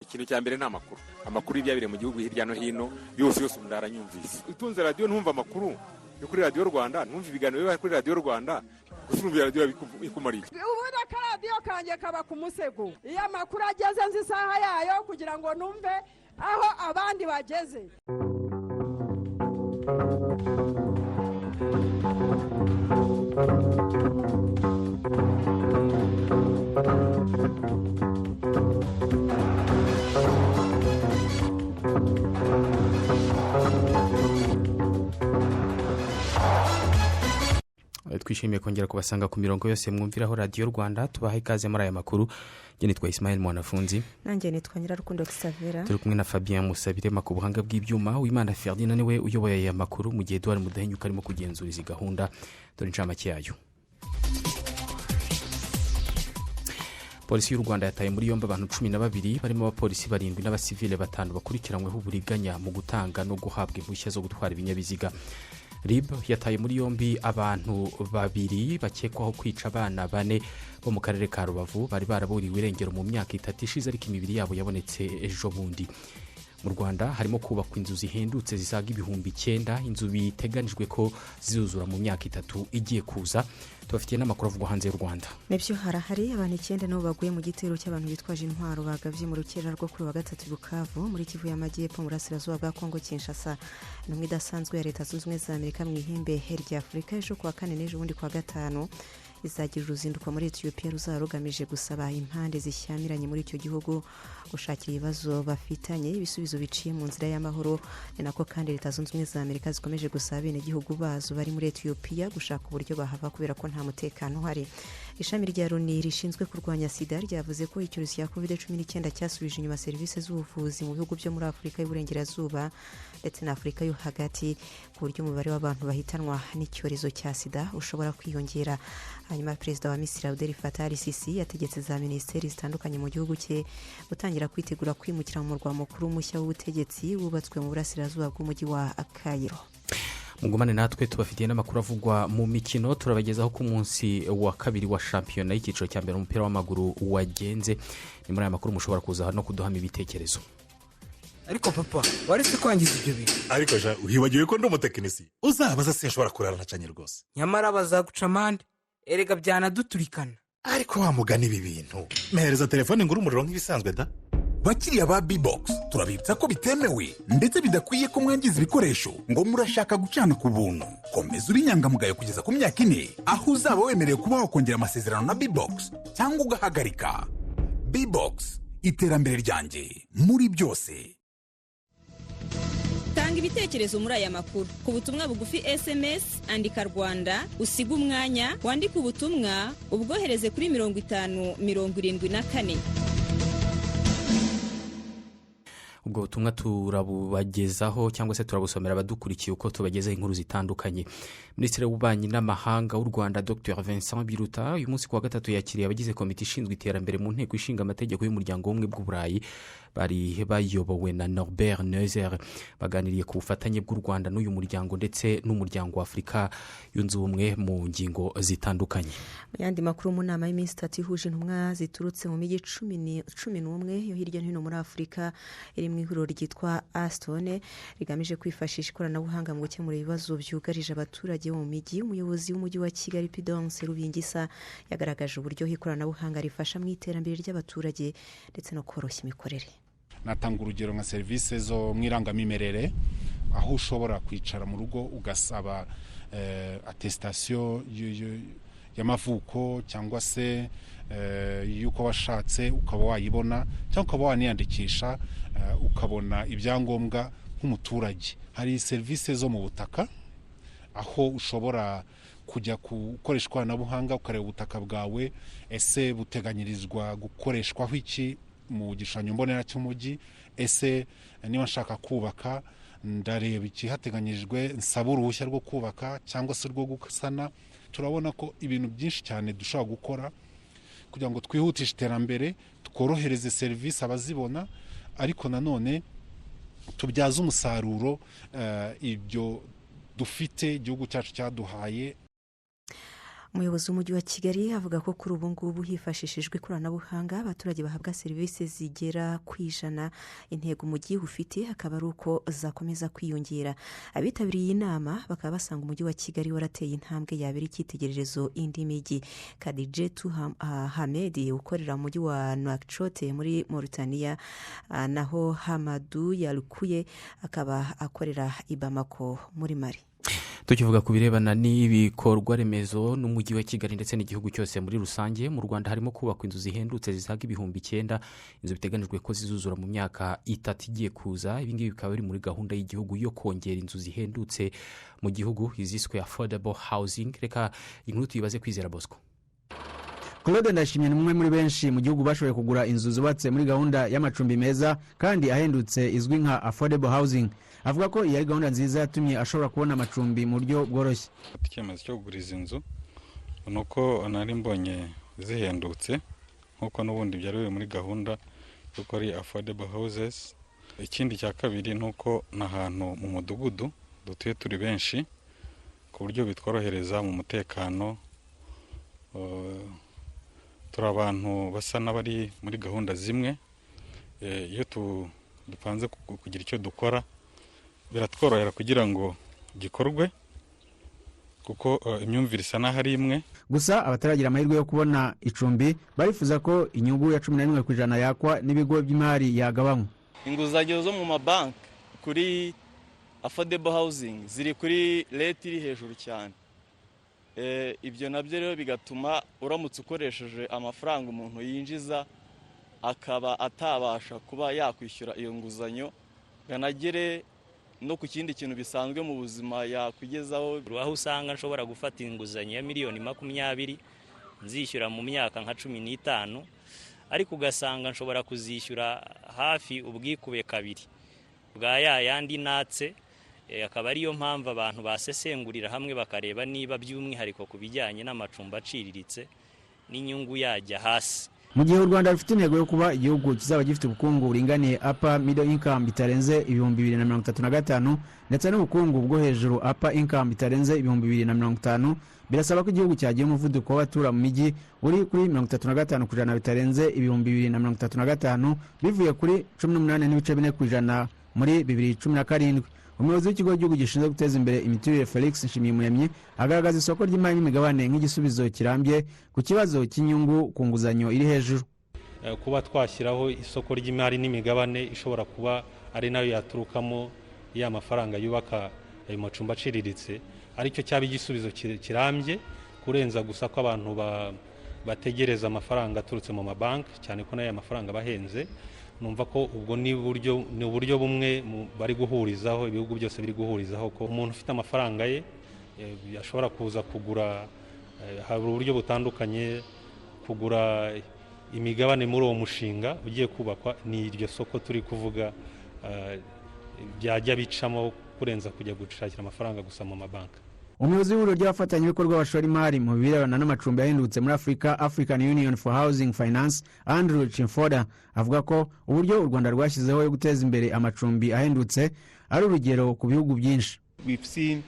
ikintu cya mbere ni amakuru y'ibyabereye mu gihugu hirya no hino yose ndaranyumvise. Utunze radio ntumva amakuru yo kuri Radio Rwanda, ntumva ibiganiro biba kuri Radio Rwanda, usumva radio bikumariye. Ubona ka radio kanje kaba ku musego, iyo amakuru ageze nzi isaha yayo kugira ngo numve aho abandi bageze. Twishimiye kongera kubasanga ku mirongo yose mwumviraho Radio Rwanda. Tubaha ikaze muri aya makuru. Jye nitwa Ismail Mwanafunzi, nanjye nitwa Nyirarukundo Xavera. Turi kumwe na Fabien Musabire ku buhanga bw'ibyuma. Uwimana Ferdinand niwe uyoboye aya makuru, mu gihe Edouard Mudahenyuka arimo kugenzura izi gahunda. Dore incamake yayo. Polisi y'u Rwanda yataye muri yombi abantu 12 barimo abapolisi 7 n'abasivile 5 bakurikiranyweho uburiganya mu gutanga no guhabwa impushya zo gutwara ibinyabiziga. RIB yataye muri yombi abantu 2 bakekwaho kwica abana 4 bo mu karere ka Rubavu bari baraburiwe irengero mu myaka 3 ishize, ariko imibiri yabo yabonetse ejo bundi. Mu Rwanda harimo kubakwa inzu zihendutse zisaga 9,000, inzu biteganijwe ko zizuzura mu myaka 3 igiye kuza. Tubafitiye n'amakuru avugwa hanze y'u Rwanda. Nibyo harahari abantu 9 nabo baguye mu gitero cy'abantu bitwaje intwaro bagavye mu rukera rwo kuri wa gatatu Bukavu muri Kivu y'Amajyepfo mu burasirazuba bwa Kongo Kinshasa. Numwe idasanzwe ya Leta Zunze Ubumwe za Amerika mu ihembe rya Afurika ejo kuwa 4 n'ejo bundi kuwa 5 izagira uruzinduko muri Ethiopia ruzarugamije gusaba impande zishyamiranye muri icyo gihugu gushakira ibibazo bafitanye ibisubizo biciye mu nzira y'amahoro. Ni nako kandi Leta Zunze Ubumwe za Amerika zikomeje gusaba bene gihugu bazo bari muri Ethiopia gushaka uburyo bahava kubera ko nta mutekano hari. Ishami rya Loni rishinzwe kurwanya sida ryavuze ko icyorezo cya COVID-19 cyasubije inyuma serivisi z'ubuvuzi mu bihugu byo muri Afurika y'Uburengerazuba ndetse na Afurika yo hagati, ku buryo umubare w'abantu bahitanwa n'icyorezo cya sida ushobora kwiyongera. Hanyuma Perezida wa Misiri Abdel Fattah al-Sisi yategetse za minisiteri zitandukanye mu gihugu cye gutangira kwitegura kwimukira mu murwa mukuru mushya w'ubutegetsi wubatswe mu burasirazuba bw'umujyi wa Cairo. Mugumane natwe tubafitiye n'amakuru avugwa mu mikino. Turabagezaho ku munsi wa 2 wa shampiyona y'ikiciro cya mbere umupira w'amaguru wagenze. Ni muri aya makuru mushobora kuza hano kuduhama ibitekerezo. Ariko papa waretse kwangiza ibyo bintu. Ariko ja uhibagiwe ko ndi umutekinisi, uzabaza sinshobora kurara nacanye rwose. Nyamara bazaguca amande, erega byanaduturikana. Ariko wamugana ibi bintu, mehereza telefone ngura umuriro nk'ibisanzwe da. Bakiriya ba B-Box turabibutsa ko bitemewe ndetse bidakwiye ko mwangiza ibikoresho ngo murashaka gucana ku buntu. Komeza uri nyangamugayo kugeza ku myaka 4 aho uzaba wemerewe kuba wakongera amasezerano na B-Box cyangwa ugahagarika. B-Box, iterambere ryanjye muri byose. Tanga ibitekerezo muri aya makuru ku butumwa bugufi SMS andika Rwanda usiga umwanya wandika ubutumwa ubwohereze kuri 5074. Ubwo butumwa turabubagezaho cyangwa se turabusomera abadukurikiye uko tubagezaho inkuru zitandukanye. Minisitiri w'Ububanyi n'Amahanga w'u Rwanda Dr Vincent Biruta uyu munsi kuwa 3 yakiriye abagize komite ishinzwe iterambere mu nteko ishinga amategeko y'umuryango w'ubumwe bw'Uburayi bari bayobowe na Norbert Neuser. Baganiriye ku bufatanye bw'u Rwanda n'uyu muryango ndetse n'umuryango wa Afurika yunze ubumwe mu ngingo zitandukanye. Yandi makuru mu nama y'iminsi 3 ihuje intumwa ziturutse mu mijyi 11 yo hirya no hino muri Afurika iri mu ihuriro ryitwa Astone rigamije kwifashisha ikoranabuhanga mu gukemura ibibazo byugarije abaturage mu mijyi. Umuyobozi w'umujyi wa Kigali Pidonce Rubingisa yagaragaje uburyo ikoranabuhanga rifasha mu iterambere ry'abaturage ndetse no koroshya imikorere. Natanga urugero nka serivisi zo mwirangamimerere aho ushobora kwicara mu rugo ugasaba attestation y'amavuko cyangwa se yuko washatse ukaba wayibona cyangwa ukaba waniyandikisha ukabona ibyangombwa nk'umuturage. Hari serivisi zo mu butaka aho ushobora kujya gukoresha ikoranabuhanga ukareba ubutaka bwawe ese buteganyirizwa gukoreshwaho iki mu gishushanyo mbonera cy'umujyi, ese niba nshaka kubaka ndareba iki hateganyirijwe nsaba uruhushya rwo kubaka cyangwa se rwo gusana. Turabona ko ibintu byinshi cyane dushobora gukora kugira ngo twihutishe iterambere, tworohereze serivisi abazibona, ariko nanone tubyaza umusaruro ibyo dufite igihugu cyacu cyaduhaye. umuyobozi w'umujyi wa kigali avuga ko kuri ubu ngubu hifashishijwe ikoranabuhanga abaturage bahabwa serivisi zigera ku 100. intego umujyi ufite akaba ari uko zakomeza kwiyongera. abitabiriye iyi nama bakaba basanga umujyi wa kigali warateye intambwe yabera icyitegererezo indi mijyi. Kadijetu Hamedi ukorera mu mujyi wa Nouakchott muri Mauritania, naho Hamadou Yalukuye akaba akorera i Bamako muri Mali. tukivuga ku birebana n'ibikorwa remezo n'umujyi wa kigali ndetse n'igihugu cyose muri rusange, mu Rwanda harimo kubakwa inzu zihendutse zisaga 9,000, inzu biteganijwe ko zizuzura mu myaka 3 igiye kuza. Ibi ngibi bikaba biri muri gahunda y'igihugu yo kongera inzu zihendutse mu gihugu iziswe affordable housing. Reka inkuru tuyibaze Kwizera Bosco. Claude Ndashimye ni umwe muri benshi mu gihugu bashoboye kugura inzu zubatse muri gahunda y'amacumbi meza kandi ahendutse izwi nka affordable housing. Avuga ko iyi ari gahunda nziza yatumye ashobora kubona amacumbi mu buryo bworoshye. Icyemezo cyo kugura izi nzu nuko nari mbonye zihendutse nkuko n'ubundi byari biri muri gahunda yuko ari affordable houses. Ikindi cya kabiri nuko n'ahantu mu mudugudu dutuye turi benshi ku buryo bitworohereza mu mutekano. Turi abantu basa n'abari muri gahunda zimwe. Iyo dupanze kugira icyo dukora biratworohera kugira ngo gikorwe kuko imyumvire isa n'aho ari imwe. Gusa abataragira amahirwe yo kubona icumbi barifuza ko inyungu ya 11% yakwa n'ibigo by'imari yagabanywa. Inguzanyo zo mu mabanki kuri affordable housing ziri kuri rate iri hejuru cyane. Ibyo nabyo rero bigatuma uramutse ukoresheje amafaranga umuntu yinjiza akaba atabasha kuba yakwishyura iyo nguzanyo, ganagere no ku kindi kintu bisanzwe mu buzima yakwigezaho. Aho usanga nshobora gufata inguzanyo ya miliyoni 20 nzishyura mu myaka nka 15, ariko ugasanga nshobora kuzishyura hafi ubwikube kabiri bwa yandi natse. Akaba ariyo mpamvu abantu basesengurira hamwe bakareba niba by'umwihariko ku bijyanye n'amacumbi aciriritse n'inyungu yajya hasi. Mu gihe u Rwanda rufite intego yo kuba igihugu kizaba gifite ubukungu buringaniye upper middle income bitarenze 2035 ndetse n'ubukungu bwo hejuru upper income bitarenze 2050, birasaba ko igihugu cyagiye umuvuduko w'abatura mu mijyi uri kuri 35% bitarenze 2035 bivuye kuri 18.4% muri 2017. Umuyobozi w'ikigo cy'igihugu gishinzwe guteza imbere imiturire Felix Nshimiyimuremyi agaragaza isoko ry'imari n'imigabane nk'igisubizo kirambye ku kibazo cy'inyungu ku nguzanyo iri hejuru. Kuba twashyiraho isoko ry'imari n'imigabane ishobora kuba ari nayo yaturukamo ya mafaranga yubaka ayo macumbi aciriritse, aricyo cyaba igisubizo kirambye kurenza gusa ko abantu bategereza amafaranga aturutse mu mabanki, cyane ko nayo amafaranga bahenze. Numva ko ubwo ni uburyo bumwe bari guhurizaho, ibihugu byose biri guhurizaho ko umuntu ufite amafaranga ye ashobora kuza kugura. Hari uburyo butandukanye kugura imigabane muri uwo mushinga ugiye kubakwa. Ni iryo soko turi kuvuga byajya bicamo kurenza kujya gushakira amafaranga gusa mu mabanki. Umuyobozi w'ibiro ry'abafatanyabikorwa bashora imari mu birebana n'amacumbi yahindutse muri Africa, African Union for Housing Finance, Andrew Chimfoda, avuga ko uburyo u Rwanda rwashyizeho yo guteza imbere amacumbi ahendutse ari urugero ku bihugu byinshi. We've seen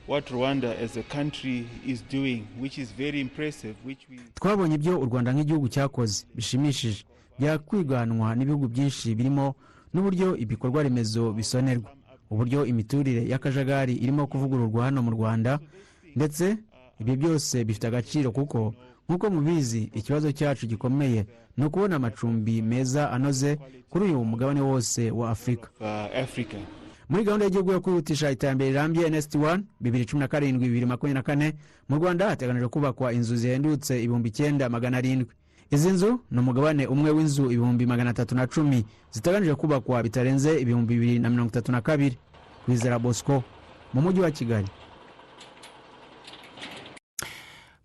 what Rwanda as a country is doing, which is very impressive. Twabonye ibyo u Rwanda nk'igihugu cyakoze bishimishije, byakwiganwa n'ibihugu byinshi birimo n'uburyo ibikorwa remezo bisonerwa, uburyo imiturire y'akajagari irimo kuvugururwa hano mu Rwanda, ndetse ibyo byose bifite agaciro kuko nk'uko mubizi ikibazo cyacu gikomeye ni ukubona amacumbi meza anoze kuri uyu mugabane wose wa Afurika. Muri gahunda y'igihugu yo kwihutisha iterambere rirambye NST1 2017-2024 mu Rwanda hateganijwe kubakwa inzu zihendutse 9,700. Izi nzu ni umugabane umwe w'inzu 310,000 ziteganijwe kubakwa bitarenze 2032. Kwizera Bosco mu mujyi wa Kigali.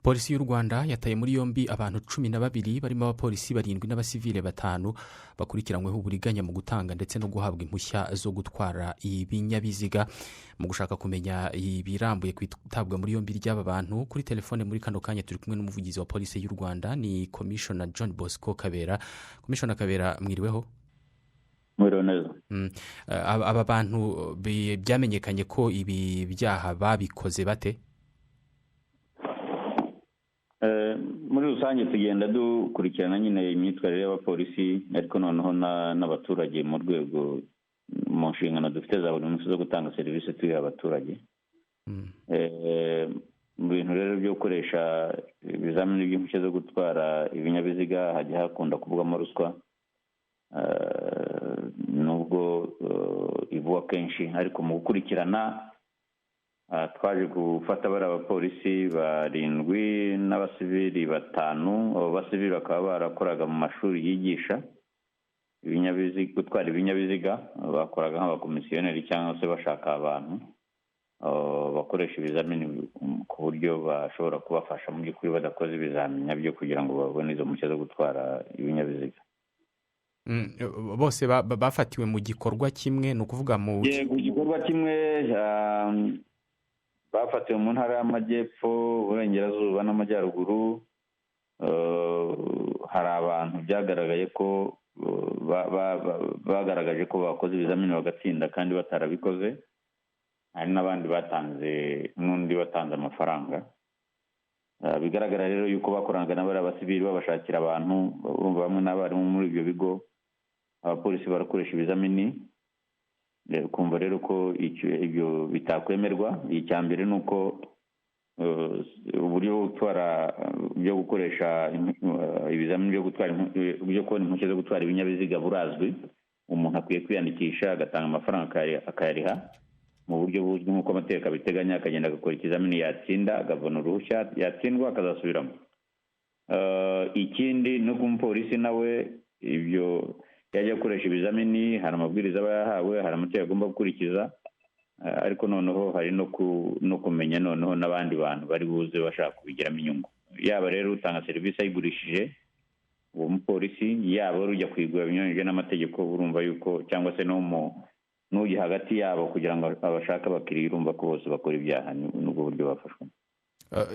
Polisi y'u Rwanda yataye muri yombi abantu 12 barimo abapolisi 7 n'abasivile 5 bakurikiranyweho uburiganya mu gutanga ndetse no guhabwa impushya zo gutwara ibinyabiziga. Mu gushaka kumenya ibirambuye kwitabwa muri yombi ry'aba bantu, kuri telefone muri kano kanya turi kumwe n'umuvugizi wa polisi y'u Rwanda ni Commissioner John Bosco Kabera. Commissioner Kabera, mwiriweho? Neza. Aba bantu byamenyekanye ko ibi byaha babikoze bate? muri rusange tugenda dukurikirana nyine imyitwarire y'abapolisi ariko noneho n'abaturage mu rwego mu nshingano dufite za buri munsi zo gutanga serivisi tuyiha abaturage. Mu bintu rero byo gukoresha ibizamini by'impushya zo gutwara ibinyabiziga hajya hakunda kuvugamo ruswa, nubwo ivugwa kenshi, ariko mu gukurikirana twaje gufata bari abapolisi 7 n'abasivili 5. Abo basivili bakaba barakoraga mu mashuri yigisha ibinyabiziga, gutwara ibinyabiziga, bakoraga nk'abakomisiyoneri cyangwa se bashaka abantu bakoresha ibizamini ku buryo bashobora kubafasha mu by'ukuri badakoze ibizamini byo kugira ngo babone izo mpushya zo gutwara ibinyabiziga. Bose bafatiwe mu gikorwa kimwe, ni ukuvuga mu gikorwa kimwe. Bafatiwe mu ntara y'Amajyepfo, Uburengerazuba n'Amajyaruguru. Hari abantu byagaragaye ko bagaragaje ko bakoze ibizamini bagatsinda kandi batarabikoze. Hari n'abandi n'undi batanze amafaranga. Bigaragara rero yuko bakoranaga n'abari abasivili babashakira abantu, urumva bamwe n'abarimu muri ibyo bigo, abapolisi barakoresha ibizamini. Kumva rero ko ibyo bitakwemerwa. Icya mbere ni uko uburyo byo gukoresha ibizamini byo kubona impushya zo gutwara ibinyabiziga burazwi. Umuntu akwiye kwiyandikisha agatanga amafaranga akayariha mu buryo buzwi nk'uko amategeko abiteganya, akagenda agakora ikizamini, yatsinda akabona uruhushya, yatsindwa akazasubiramo. Ikindi no ku mupolisi nawe ibyo yajya gukoresha ibizamini, hari amabwiriza aba yahawe, hari amategeko agomba gukurikiza, ariko noneho hari no kumenya noneho n'abandi bantu bari buze bashaka kubigiramo inyungu. Yaba rero utanga serivisi ayigurishije uwo mupolisi, yaba ujya kuyigura binyuranyije n'amategeko, urumva yuko cyangwa se n'ujya hagati yabo kugira ngo abashaka abakiriya, urumva ko bose bakora ibyaha n'ubwo buryo bafashwe.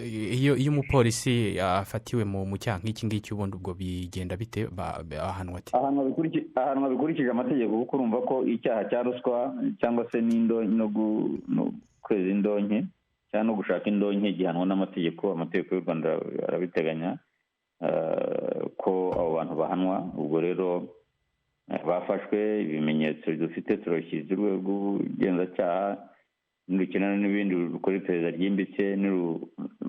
Iyo umupolisi afatiwe mu cyaha nk'iki ngiki, ubundi ubwo bigenda bite? Ahanwa ati ahanwa bikurikije amategeko, kuko urumva ko icyaha cya ruswa cyangwa se no kweza indonke cyangwa no gushaka indonke gihanwa n'amategeko. Amategeko y'u Rwanda arabiteganya ko abo bantu bahanwa. Ubwo rero bafashwe, ibimenyetso dufite turashyize urwego rw'ubugenzacyaha, n'urukenera n'ibindi rukora iperereza ryimbitse,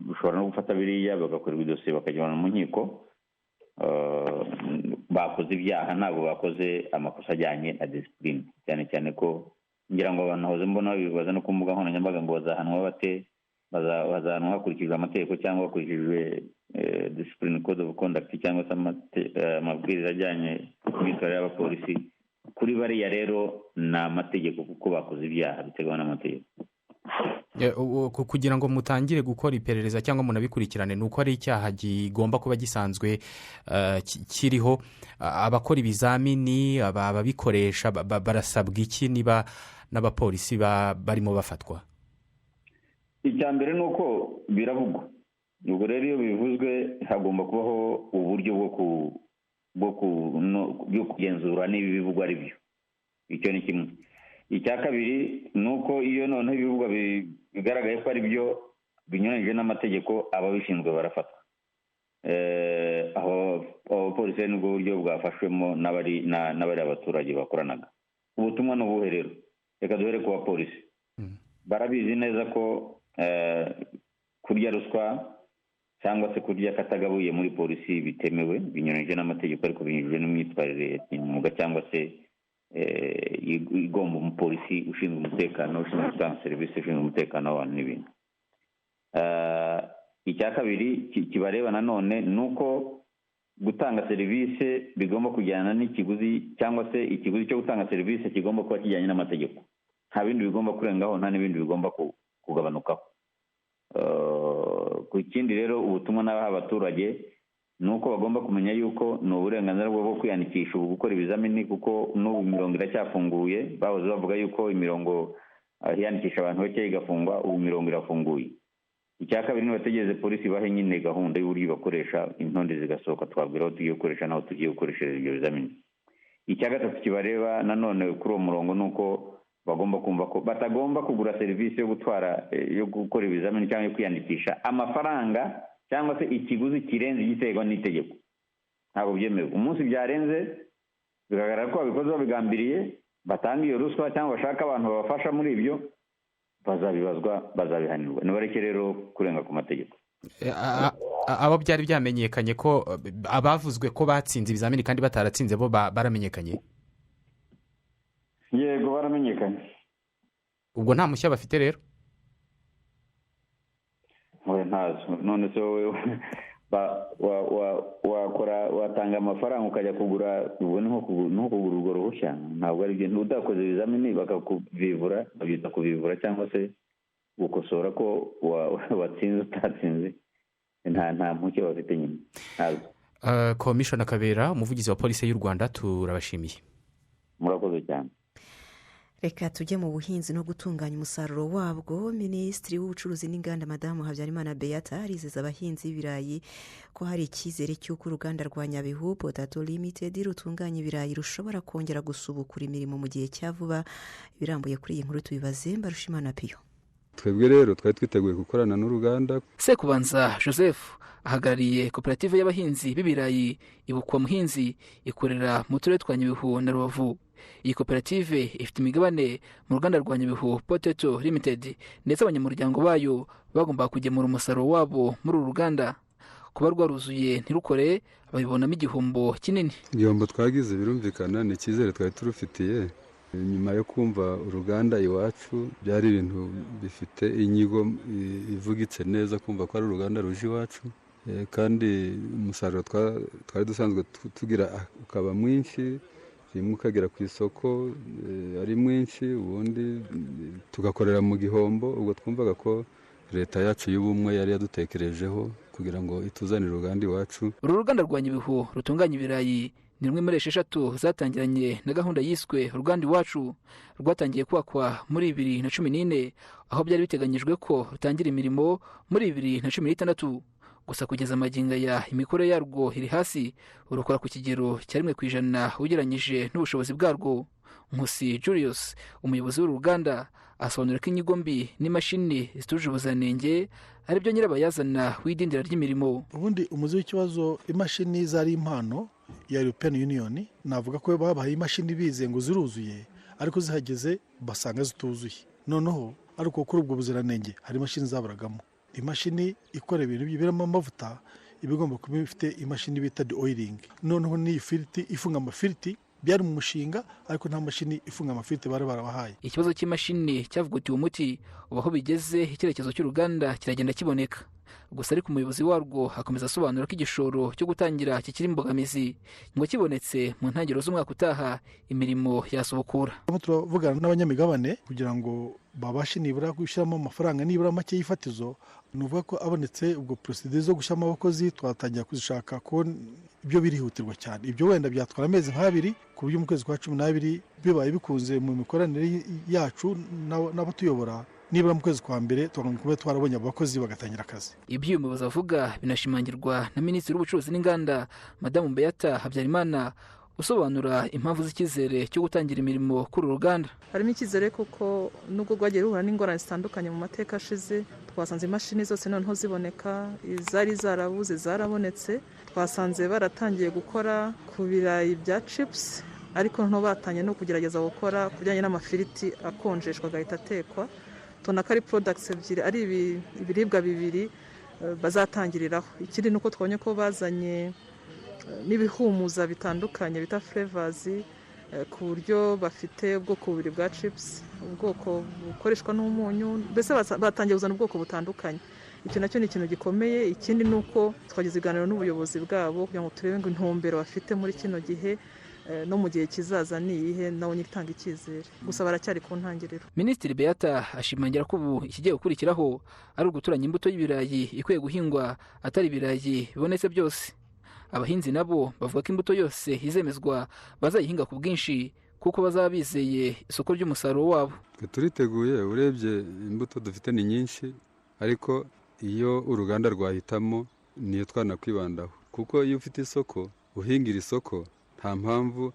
rushobora no gufata biriya bagakorerwa idosiye bakajyana mu nkiko. Bakoze ibyaha, ntabwo bakoze amakosa ajyanye na disipurine, cyane cyane ko ngira ngo abantu hoze mbona babibaza no ku mbuga nkoranyambaga ngo bazahanwa bate. Bazahanwa hakurikijwe amategeko cyangwa hakurikijwe discipline code of conduct cyangwa se amabwiriza ajyanye n'imyitwarire y'abapolisi. Kuri bariya rero ni amategeko, kuko bakoze ibyaha biteganywa n'amategeko. Kugira ngo mutangire gukora iperereza cyangwa munabikurikirane, ni uko ari icyaha gigomba kuba gisanzwe kiriho. Abakora ibizamini, ababikoresha barasabwa iki niba n'abapolisi barimo bafatwa? Icya mbere ni uko biravugwa. Ubwo rero iyo bivuzwe hagomba kubaho uburyo bwo kugenzura niba ibivugwa ari byo. Icyo ni kimwe. Icya kabiri ni uko iyo noneho ibivugwa bigaragaye ko ari byo binyuranyije n'amategeko, ababishinzwe barafatwa. Aho abapolisi n'ubwo buryo bwafashwemo n'abari abaturage bakoranaga. Ubutumwa ni ubuhe rero? Reka duhere ku bapolisi. Barabizi neza ko kurya ruswa cyangwa se kurya katagabuye muri polisi bitemewe, binyuranyije n'amategeko, ariko binyujije n'imyitwarire ya kinyamwuga cyangwa se igomba umupolisi ushinzwe umutekano, ushinzwe gutanga serivisi, ushinzwe umutekano w'abantu n'ibintu. Icya kabiri kibareba nanone ni uko gutanga serivisi bigomba kujyana n'ikiguzi, cyangwa se ikiguzi cyo gutanga serivisi kigomba kuba kijyanye n'amategeko. Nta bindi bigomba kurengaho, nta n'ibindi bigomba kugabanukaho. Ku kindi rero ubutumwa n'abaha abaturage ni uko bagomba kumenya yuko ni uburenganzira bwo kwiyandikisha ubu gukora ibizamini, kuko n'ubu imirongo iracyafunguye. Bahoze bavuga yuko imirongo hiyandikisha abantu bake igafungwa, ubu imirongo irafunguye. Icya kabiri ni bategereze polisi bahe nyine gahunda y'uburyo bakoresha, intonde zigasohoka, twabwira aho tugiye gukoresha n'aho tugiye gukoreshereza ibyo bizamini. Icya gatatu kibareba nanone kuri uwo murongo ni uko bagomba kumva ko batagomba kugura serivisi yo gukora ibizamini cyangwa yo kwiyandikisha amafaranga cyangwa se ikiguzi kirenze igitegwa n'itegeko, ntabwo byemewe. Umunsi byarenze bigaragara ko babikoze babigambiriye, batanga iyo ruswa cyangwa bashaka abantu babafasha muri ibyo, bazabibazwa, bazabihanirwa. Nibareke rero kurenga ku mategeko. Abo byari byamenyekanye ko abavuzwe ko batsinze ibizamini kandi bataratsinze bo baramenyekanye? Yego, baramenyekanye. Ubwo nta mushya bafite rero? Ntazo. None se wowe watanga amafaranga ukajya kugura, ubone nko kugura urwo ruhushya? Ntabwo ari byo. Udakoze ibizamini bakakuvivura, babyita kuvivura cyangwa se gukosora ko watsinze utatsinze, nta mpushya bafite nyine. Ntazo. Komishona Kabera, umuvugizi wa polisi y'u Rwanda, turabashimiye. Murakoze cyane. Reka tujye mu buhinzi no gutunganya umusaruro wabwo. Minisitiri w'ubucuruzi n'inganda Madamu Habyarimana Beata arizeza abahinzi b'ibirayi ko hari icyizere cy'uko uruganda rwa Nyabihu Potato Limited rutunganya ibirayi rushobora kongera gusubukura imirimo mu gihe cya vuba. Birambuye kuri iyi nkuru tubibaze Mbarushimana Piyo. Twebwe rero twari twiteguye gukorana n'uruganda. Sekubanza Joseph ahagarariye koperative y'abahinzi b'ibirayi Ibukwa Muhinzi ikorera mu turere twa Nyabihu na Rubavu. Iyi koperative ifite imigabane mu ruganda rwa Nyabihu Potato Limited, ndetse abanyamuryango bayo bagomba kugemura umusaruro wabo muri uru ruganda. Kuba rwaruzuye ntirukore babibonamo igihombo kinini. Igihombo twagize birumvikana, ni icyizere twari turufitiye. Nyuma yo kumva uruganda iwacu, byari ibintu bifite inyigo ivugitse neza, kumva ko ari uruganda ruje iwacu, kandi umusaruro twari dusanzwe tugira ukaba mwinshi, rimwe ukagera ku isoko ari mwinshi, ubundi tugakorera mu gihombo. Ubwo twumvaga ko leta yacu y'ubumwe yari yadutekerejeho kugira ngo ituzanire uruganda iwacu. Uru ruganda rwa Nyabihu rutunganya ibirayi ni rumwe muri 6 zatangiranye na gahunda yiswe uruganda iwacu, rwatangiye kubakwa muri 2014, aho byari biteganyijwe ko rutangira imirimo muri 2016. Gusa kugeza amagingo ya imikorere yarwo iri hasi, urukora ku kigero cya 1% ugereranyije n'ubushobozi bwarwo. Nkusi Julius, umuyobozi w'uru ruganda, asobanura ko inyigo mbi n'imashini zituje ubuziranenge ari byo nyirabayazana w'idindira ry'imirimo. Ubundi umuzi w'ikibazo, imashini zari impano ya European Union, navuga ko babahaye imashini bize ngo ziruzuye, ariko zihageze basanga zituzuye. Noneho ariko kuri ubwo buziranenge hari imashini zaburagamo. Imashini ikora ibintu by'ibiramo amavuta ibigomba kuba ifite imashini bita oiling. Noneho ni ifiriti ifunga amafiriti, byari mu mushinga, ariko nta mashini ifunga amafiriti bari barabahaye. Ikibazo cy'imashini cyavugutiwe umuti, ubu aho bigeze icyerekezo cy'uruganda kiragenda kiboneka. Gusa ariko umuyobozi warwo akomeza asobanura ko igishoro cyo gutangira kikiri imbogamizi, ngo kibonetse mu ntangiriro z'umwaka utaha imirimo yasubukura. Turavugana n'abanyamigabane kugira ngo babashe nibura gushyiramo amafaranga nibura make y'ifatizo. Nuvuga ko abonetse ubwo procedure zo gushyiramo abakozi twatangira kuzishaka, ko ibyo birihutirwa cyane. Ibyo wenda byatwara amezi nk'abiri, ku buryo mu kwezi kwa 12 bibaye bikunze mu mikoranire yacu n'abatuyobora, nibura mu kwezi kwa mbere twagomba twarabonye abakozi bagatangira akazi. Ibyo uyu muyobozi avuga binashimangirwa na Minisitiri w'ubucuruzi n'inganda Madamu Beata Habyarimana, usobanura impamvu z'icyizere cyo gutangira imirimo kuri uru ruganda. Harimo icyizere kuko nubwo rwagiye ruhura n'ingorane zitandukanye mu mateka ashize, twasanze imashini zose noneho ziboneka, izari zarabuze zarabonetse. Twasanze baratangiye gukora ku birayi bya chips, ariko noneho batangiye no kugerageza gukora ku bijyanye n'amafiriti akonjeshwa agahita atekwa. Tubona ko ari products ebyiri, ari ibiribwa bibiri bazatangiriraho. Ikindi nuko twabonye ko bazanye n'ibihumuza bitandukanye bita flavors, ku buryo bafite ubwoko bubiri bwa chips, ubwoko bukoreshwa n'umunyu, mbese batangiye kuzana ubwoko butandukanye. Icyo nacyo ni ikintu gikomeye. Ikindi nuko twagize ibiganiro n'ubuyobozi bwabo kugira ngo turebe ngo intumbero bafite muri kino gihe no mu gihe kizaza ni iyihe, nawe nyitanga icyizere. Gusa baracyari ku ntangiriro. Minisitiri Beata ashimangira ko ubu ikigiye gukurikiraho ari uguturanya imbuto y'ibirayi ikwiye guhingwa atari ibirayi bibonetse byose. Abahinzi nabo bavuga ko imbuto yose izemezwa bazayihinga ku bwinshi, kuko bazaba bizeye isoko ry'umusaruro wabo. Turiteguye, urebye imbuto dufite ni nyinshi, ariko iyo uruganda rwahitamo niyo twanakwibandaho, kuko iyo ufite isoko uhingira isoko, nta mpamvu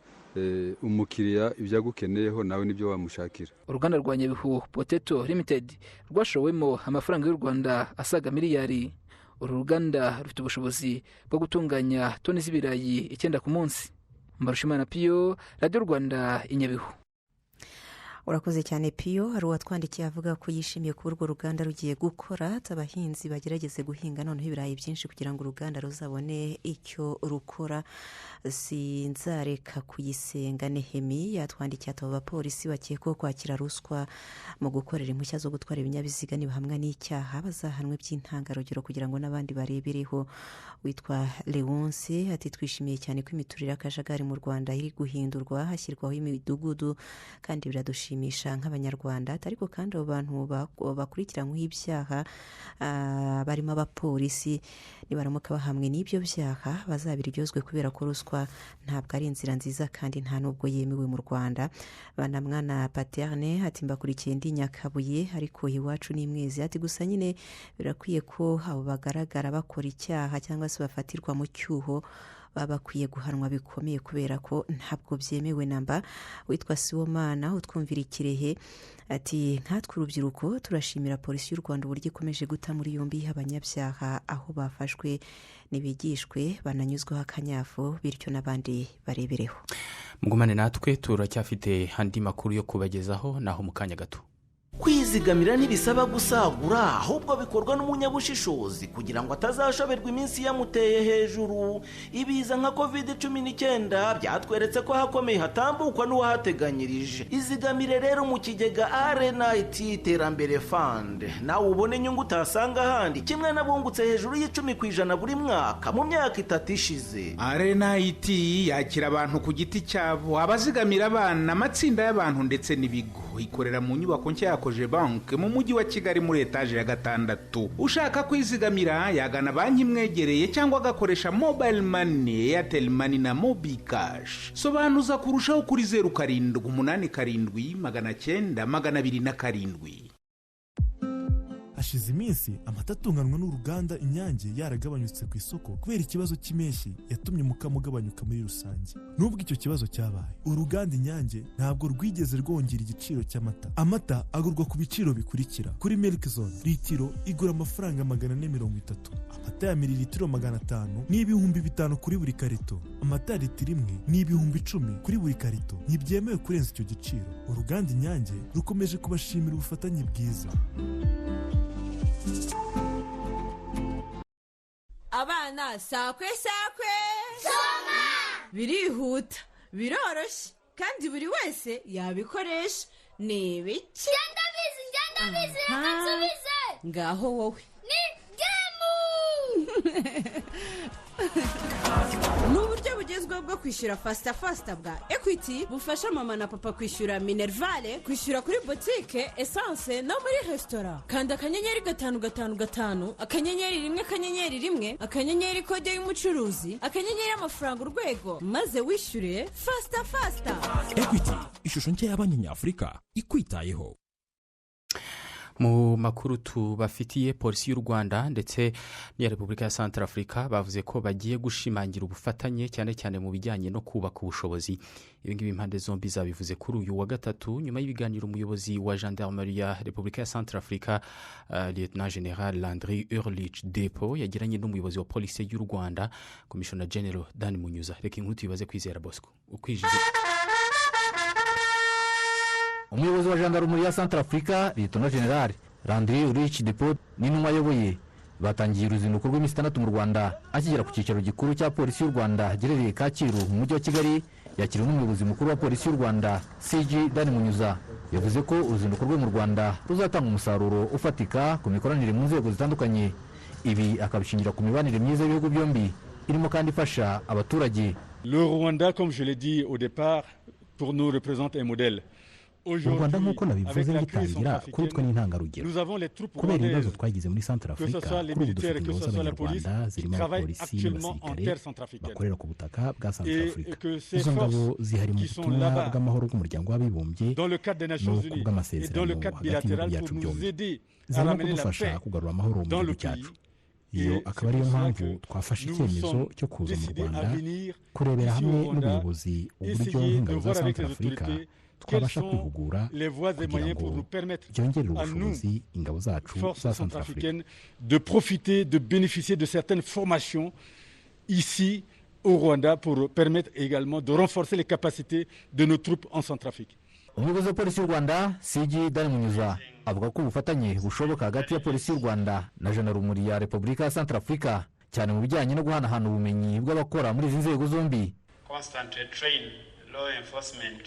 umukiriya ibyo agukeneyeho nawe nibyo wamushakira. Uruganda rwa Nyabihu Potato Limited rwashowemo amafaranga y'u Rwanda asaga miliyari. uru ruganda rufite ubushobozi bwo gutunganya toni z'ibirayi 9 ku munsi. Mbarushimana Piyo, Radio Rwanda, i Nyabihu. Urakoze cyane Piyo. Hari uwatwandikiye avuga ko yishimiye kuba urwo ruganda rugiye gukora, abahinzi bagerageze guhinga noneho ibirayi byinshi kugira ngo uruganda ruzabone icyo rukora. Sinzareka kuyisenga Nehemi yatwandikiye ati abapolisi bakekwaho kwakira ruswa mu gukorera impushya zo gutwara ibinyabiziga nibahamwa n'icyaha bazahanwe by'intangarugero kugira ngo n'abandi barebereho. Witwa Leonce ati twishimiye cyane ko imiturire y'akajagari mu Rwanda iri guhindurwa hashyirwaho imidugudu kandi biradushimisha nk'abanyarwanda, ariko kandi abo bantu bakurikiranyweho ibyaha barimo abapolisi nibaramuka bahamwe n'ibyo byaha bazabiryozwe kubera ko ruswa ntabwo ari inzira nziza kandi nta nubwo yemewe mu Rwanda. Banamwana Paterne ati mbakurikiye ndi Nyakabuye ariko iwacu ni Mwezi, ati gusa nyine birakwiye ko abo bagaragara bakora icyaha cyangwa se bafatirwa mu cyuho baba bakwiye guhanwa bikomeye kubera ko ntabwo byemewe namba. Witwa Siwomana utwumvira Ikirehe ati nkatwe urubyiruko turashimira polisi y'u Rwanda uburyo ikomeje guta muri yombi abanyabyaha aho bafashwe nibigishwe bananyuzwaho akanyafu bityo n'abandi barebereho. Mugumane natwe turacyafite andi makuru yo kubagezaho naho mu kanya gato. Kwizigamira ntibisaba gusagura ahubwo bikorwa n'umunyabushishozi kugira ngo atazashoberwa iminsi yamuteye hejuru. Ibiza nka COVID-19 byatweretse ko hakomeye hatambukwa n'uwahateganyirije. Izigamire rero mu kigega RNIT Iterambere Fund nawe ubone inyungu utasanga ahandi, kimwe n'abungutse hejuru y'10% buri mwaka mu myaka 3 ishize. RNIT yakira abantu ku giti cyabo, abazigamira abana, amatsinda y'abantu ndetse n'ibigo. Ikorera mu nyubako nshya Koje Bank mu mujyi wa Kigali muri etaje ya 6. Ushaka kwizigamira yagana banki imwegereye cyangwa agakoresha mobile money, Airtel Money na Mobi Cash. Sobanuza kurushaho kuri 0787 Hashize iminsi amata atunganwa n'uruganda Inyange yaragabanyutse ku isoko kubera ikibazo cy'impeshyi yatumye umukamo ugabanyuka muri rusange. Nubwo icyo kibazo cyabaye, uruganda Inyange ntabwo rwigeze rwongera igiciro cy'amata. Amata agurwa ku biciro bikurikira: kuri Milk Zone litiro igura amafaranga 430, amata ya mililitiro 500 ni ibihumbi 5 kuri buri karito, amata litiro imwe ni ibihumbi 10 kuri buri karito. Ntibyemewe kurenza icyo giciro. Uruganda Inyange rukomeje kubashimira ubufatanye bwiza. Abana sakwe soma birihuta biroroshye kandi buri wese yabikoresha. Ni ibiki? Ndabizi nsubize. Ngaho wowe ni gemu. N'uburyo bugezweho bwo kwishyura fasta bwa Equity bufasha mama na papa kwishyura Minervale, kwishyura kuri boutique, essence no muri restaurant. Kanda akanyenyeri 555 akanyenyeri 1 akanyenyeri kode y'umucuruzi akanyenyeri amafaranga urwego maze wishyure fasta. Equity, ishusho nshya y'abanki nyafurika ikwitayeho. Mu makuru tubafitiye, polisi y'u Rwanda ndetse n'iya Repubulika ya Centrafrica bavuze ko bagiye gushimangira ubufatanye cyane cyane mu bijyanye no kubaka ubushobozi. Ibi ngibi impande zombi zabivuze kuri uyu wa gatatu nyuma y'ibiganiro umuyobozi wa Gendarmerie ya Repubulika ya Centrafrica Lieutenant General Landry Urlich Depo yagiranye n'umuyobozi wa polisi y'u Rwanda Commissioner General Dan Munyuza. Reka inkuru tuyibaze Kwizera Bosco. Ukwijije umuyobozi wa Gendarmerie ya Centrafrica Lieutenant General Landry Urlich Depo n'intumwa ayoboye batangiye uruzinduko rw'iminsi 6 mu Rwanda akigera ku cyicaro gikuru cya polisi y'u Rwanda giherereye Kacyiru mu mujyi wa Kigali. Yakiriwe n'umuyobozi mukuru wa polisi y'u Rwanda CG Dan Munyuza. Yavuze ko uruzinduko rwe mu Rwanda ruzatanga umusaruro ufatika ku mikoranire mu nzego zitandukanye. Ibi akabishingira ku mibanire myiza y'ibihugu byombi irimo kandi ifasha abaturage. Le Rwanda, comme je l'ai dit au départ, pour nous représente un modèle. U Rwanda nk'uko nabivuze ngitangira kuri twe n'intangarugero kubera ibibazo twagize muri Centrafrica. Kuri ubu dufite ingabo z'abanyarwanda zirimo abapolisi n'abasirikare bakorera ku butaka bwa Centrafrica. Izo ngabo zihari mu butumwa bw'amahoro bw'umuryango w'abibumbye no ku bw'amasezerano hagati y'ibihugu byacu byombi, zirimo kudufasha kugarura amahoro mu gihugu cyacu. Iyo akaba ariyo mpamvu twafashe icyemezo cyo kuza mu Rwanda kurebera hamwe n'ubuyobozi uburyo ingabo za Centrafrica twabasha kwihugura kugira ngo byongerere ubushobozi ingabo zacu za Centrafrique de profiter de bénéficier de certaines formations ici au Rwanda pour permettre également de renforcer les capacités de nos troupes en Centrafrique. umuyobozi wa polisi y'u Rwanda CG Dani Munyuza avuga ko ubufatanye bushoboka hagati ya polisi y'u Rwanda na Jandarumuri ya Repubulika ya Centrafrica cyane mu bijyanye no guhanahana ubumenyi bw'abakora muri izi nzego zombi. Constantly train law enforcement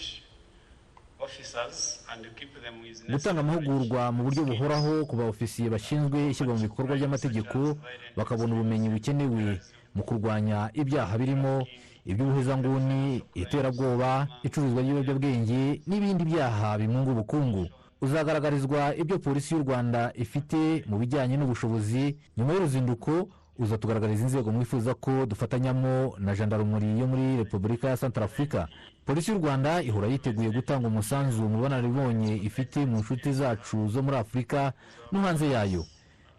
officers and keep them with gutanga amahugurwa mu buryo buhoraho ku baofisiye bashinzwe ishyirwa mu bikorwa by'amategeko bakabona ubumenyi bukenewe mu kurwanya ibyaha birimo iby'ubuhezanguni, iterabwoba, icuruzwa ry'ibiyobyabwenge n'ibindi byaha bimunga ubukungu. Uzagaragarizwa ibyo polisi y'u Rwanda ifite mu bijyanye n'ubushobozi. Nyuma y'uruzinduko uzatugaragariza inzego mwifuza ko dufatanyamo na Jandarumuri yo muri Repubulika ya Centrafrica. Polisi y'u Rwanda ihora yiteguye gutanga umusanzu mu bunararibonye ifite mu nshuti zacu zo muri Afurika no hanze yayo.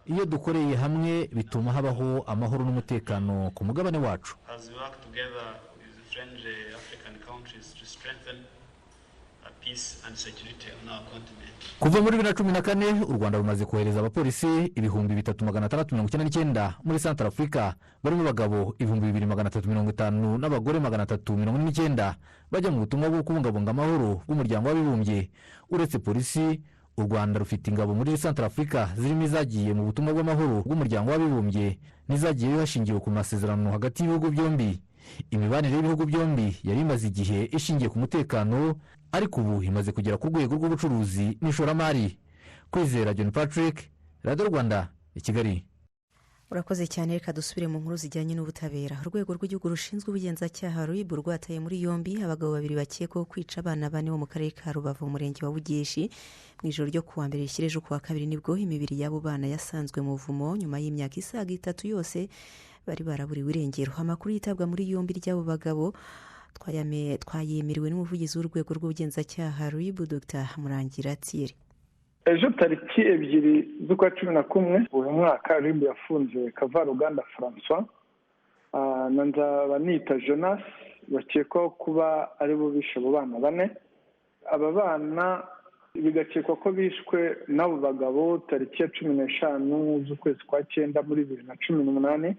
Iyo dukoreye hamwe bituma habaho amahoro n'umutekano ku mugabane wacu. Kuva muri 2014 u Rwanda rumaze kohereza abapolisi 3699 muri Centrafrica barimo abagabo 2350 n'abagore 349 bajya mu butumwa bwo kubungabunga amahoro bw'umuryango w'abibumbye. Uretse polisi, u Rwanda rufite ingabo muri Centrafrica zirimo izagiye mu butumwa bw'amahoro bw'umuryango w'abibumbye n'izagiye hashingiwe ku masezerano hagati y'ibihugu byombi. Imibanire y'ibihugu byombi yari imaze igihe ishingiye ku mutekano, ariko ubu imaze kugera ku rwego rw'ubucuruzi n'ishoramari. Kwizera John Patrick, Radio Rwanda, i Kigali. Urakoze cyane, reka dusubire mu nkuru zijyanye n'ubutabera. Urwego rw'igihugu rushinzwe ubugenzacyaha RIB rwataye muri yombi abagabo babiri bakekwaho kwica abana bane bo mu karere ka Rubavu mu murenge wa Bugeshi. Mu ijoro ryo kuwa mbere rishyira kuwa kabiri nibwo imibiri y'abo bana yasanzwe mu buvumo nyuma y'imyaka isaga 3 yose bari baraburiwe irengero. Amakuru yitabwa muri yombi ry'abo bagabo twayemeriwe n'umuvugizi w'urwego rw'ubugenzacyaha RIB Dr Murangira Thierry. Ejo tariki 2 z'ukwa 11 uyu mwaka RIB yafunze Kavaruganda François na Nzabanita Jonas bakekwaho kuba ari bo bishe abo bana bane. Aba bana bigakekwa ko bishwe n'abo bagabo tariki ya 15 z'ukwezi kwa 9 muri 2018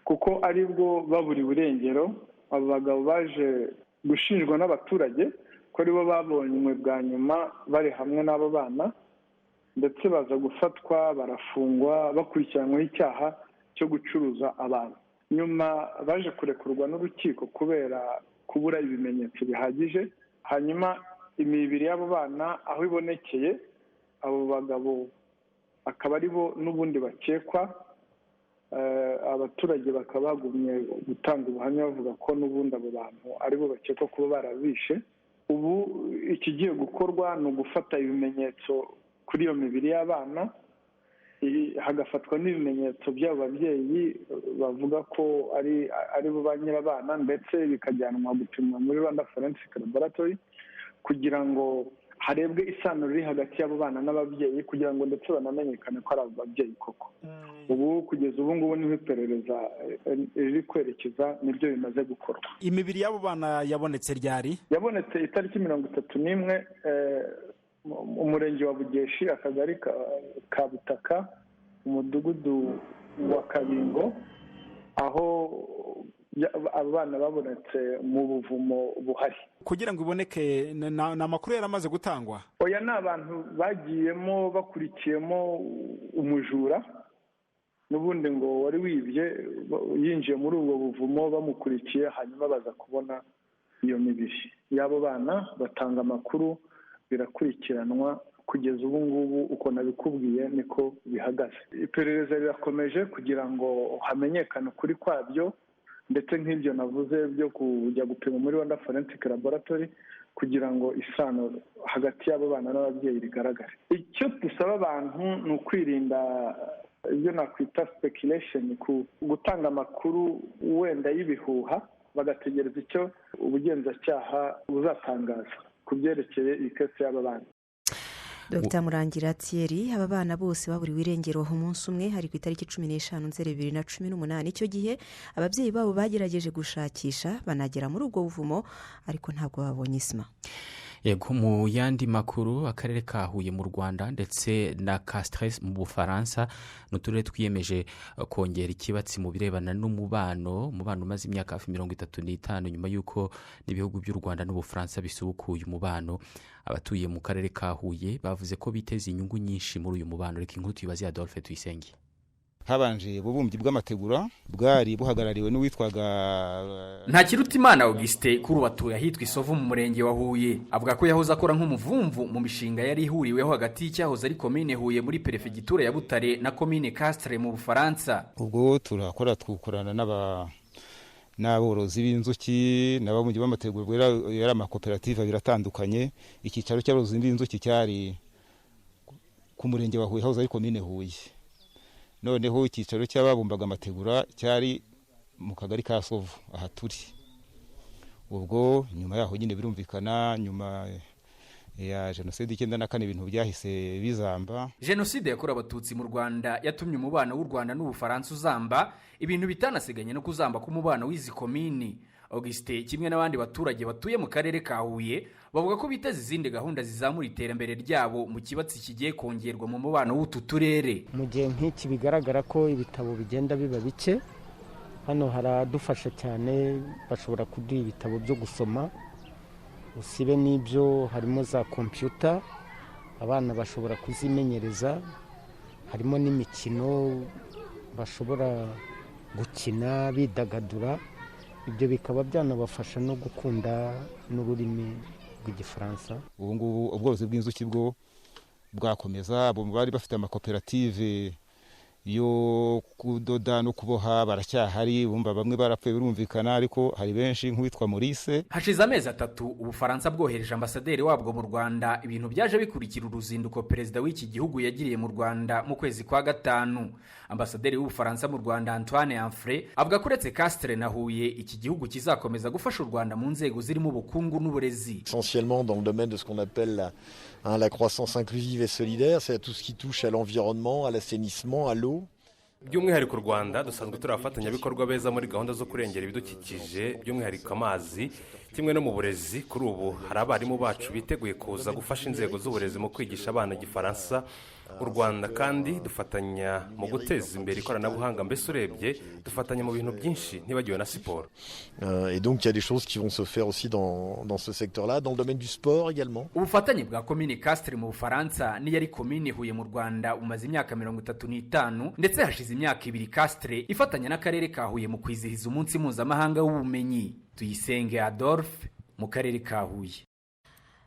kuko aribwo baburiwe irengero. Abo bagabo baje gushinjwa n'abaturage ko aribo babonywe bwa nyuma bari hamwe n'abo bana, ndetse baza gufatwa barafungwa bakurikiranyweho icyaha cyo gucuruza abantu. Nyuma baje kurekurwa n'urukiko kubera kubura ibimenyetso bihagije. Hanyuma imibiri y'abo bana aho ibonekeye, abo bagabo akaba aribo n'ubundi bakekwa. Abaturage bakaba bagumye gutanga ubuhamya bavuga ko n'ubundi abo bantu aribo bakekwa kuba barabishe. Ubu ikigiye gukorwa ni ugufata ibimenyetso kuri iyo mibiri y'abana, hagafatwa n'ibimenyetso by'abo babyeyi bavuga ko ari bo ba nyirabana, ndetse bikajyanwa gupimwa muri Rwanda Forensic Laboratory kugira ngo harebwe isano riri hagati y'abo bana n'ababyeyi, kugira ngo ndetse banamenyekane ko ari abo babyeyi koko. Ubu kugeza ubu ngubu niho iperereza riri kwerekeza, nibyo bimaze gukorwa. Imibiri y'abo bana yabonetse ryari? Yabonetse itariki 31 umurenge wa Bugeshi, akagari ka Butaka, umudugudu wa Kabingo, aho abana babonetse mu buvumo buhari. Kugira ngo iboneke na makuru yaramaze gutangwa? Oya, ni abantu bagiyemo bakurikiyemo umujura n'ubundi ngo wari wibye, yinjiye muri ubwo buvumo bamukurikiye, hanyuma baza kubona iyo mibiri y'abo bana, batanga amakuru, birakurikiranwa. Kugeza ubu ngubu uko nabikubwiye niko bihagaze. Iperereza rirakomeje kugira ngo hamenyekane ukuri kwabyo, ndetse nk'ibyo navuze byo kujya gupima muri Rwanda Forensic Laboratory kugira ngo isano hagati y'abo bana n'ababyeyi rigaragare. Icyo dusaba abantu ni ukwirinda ibyo nakwita speculation, gutanga amakuru wenda y'ibihuha, bagategereza icyo ubugenzacyaha buzatangaza ku byerekeye iyi kesi y'aba bana. Dr Murangira Thierry, aba bana bose baburiwe irengero umunsi umwe, hari ku itariki 15 Nzeri 2018. Icyo gihe ababyeyi babo bagerageje gushakisha banagera muri ubwo buvumo, ariko ntabwo babonye isima. yego mu yandi makuru akarere ka Huye mu Rwanda ndetse na Castres mu Bufaransa n'uturere twiyemeje kongera ikibatsi mu birebana n'umubano umaze imyaka hafi 35 nyuma y'uko n'ibihugu by'u Rwanda n'Ubufaransa bisubukuye umubano. Abatuye mu karere ka Huye bavuze ko biteze inyungu nyinshi muri uyu mubano. Reka inkuru tuyibaze Adolphe Tuyisenge. Habanje ububumbyi bw'amategura bwari buhagarariwe n'uwitwaga Ntakirutimana Auguste kuri batuye ahitwa Isovu mu murenge wa Huye, avuga ko yahoze akora nk'umuvumvu mu mishinga yari ihuriweho hagati y'icyahoze ari komine Huye muri perefegitura ya Butare na komine Castres mu Bufaransa. Ubwo twakorana n'aborozi b'inzuki n'abamujyi b'amategura yari amakoperative biratandukanye. Icyicaro cy'aborozi b'inzuki cyari ku murenge wa Huye hahoze ari komine Huye. Noneho icyicaro cy'ababumbaga amategura cyari mu kagari ka Sovu aha turi. Ubwo nyuma yaho nyine birumvikana nyuma ya jenoside 94 ibintu byahise bizamba. Jenoside yakorewe abatutsi mu Rwanda yatumye umubano w'u Rwanda n'Ubufaransa uzamba, ibintu bitanasiganye no kuzamba k'umubano w'izi komini. Auguste kimwe n'abandi baturage batuye mu karere ka Huye bavuga ko biteze izindi gahunda zizamura iterambere ryabo mu kibatsi kigiye kongerwa mu mubano w'utu turere. Mu gihe nk'iki bigaragara ko ibitabo bigenda biba bike, hano haradufasha cyane, bashobora kuduha ibitabo byo gusoma, usibe n'ibyo harimo za computer abana bashobora kuzimenyereza, harimo n'imikino bashobora gukina bidagadura. Ibyo bikaba byanabafasha no gukunda n'ururimi rw'igifaransa. Ubu ngubu ubworozi bw'inzuki bwo bwakomeza, abo bari bafite amakoperative yo kudoda no kuboha baracyahari, bumva bamwe barapfuye birumvikana, ariko hari benshi nk'uwitwa Maurice. Hashize amezi 3 Ubufaransa bwohereje ambasaderi wabwo mu Rwanda, ibintu byaje bikurikira uruzinduko perezida w'iki gihugu yagiriye mu Rwanda mu kwezi kwa 5. Ambasaderi w'Ubufaransa mu Rwanda Antoine Anfray avuga ko uretse Castres na Huye iki gihugu kizakomeza gufasha u Rwanda mu nzego zirimo ubukungu n'uburezi. Essentiellement dans le domaine de ce qu'on appelle la croissance inclusive et solidaire, c'est tout ce qui touche à l'environnement, à l'assainissement, à l'eau. By'umwihariko u Rwanda dusanzwe turi abafatanyabikorwa beza muri gahunda zo kurengera ibidukikije, by'umwihariko amazi, kimwe no mu burezi. Kuri ubu hari abarimu bacu biteguye kuza gufasha inzego z'uburezi mu kwigisha abana Igifaransa. U Rwanda kandi dufatanya mu guteza imbere ikoranabuhanga, mbese urebye dufatanya mu bintu byinshi ntibagiwe na siporo. Et donc il y a des choses qui vont se faire aussi dans ce secteur-là, dans le domaine du sport également. Ubufatanye bwa komine Castres mu Bufaransa ni yari komine Huye mu Rwanda umaze imyaka 35, ndetse hashize imyaka 2 Castres ifatanya n'akarere ka Huye mu kwizihiza umunsi mpuzamahanga w'ubumenyi. Tuyisenge Adolphe mu karere ka Huye.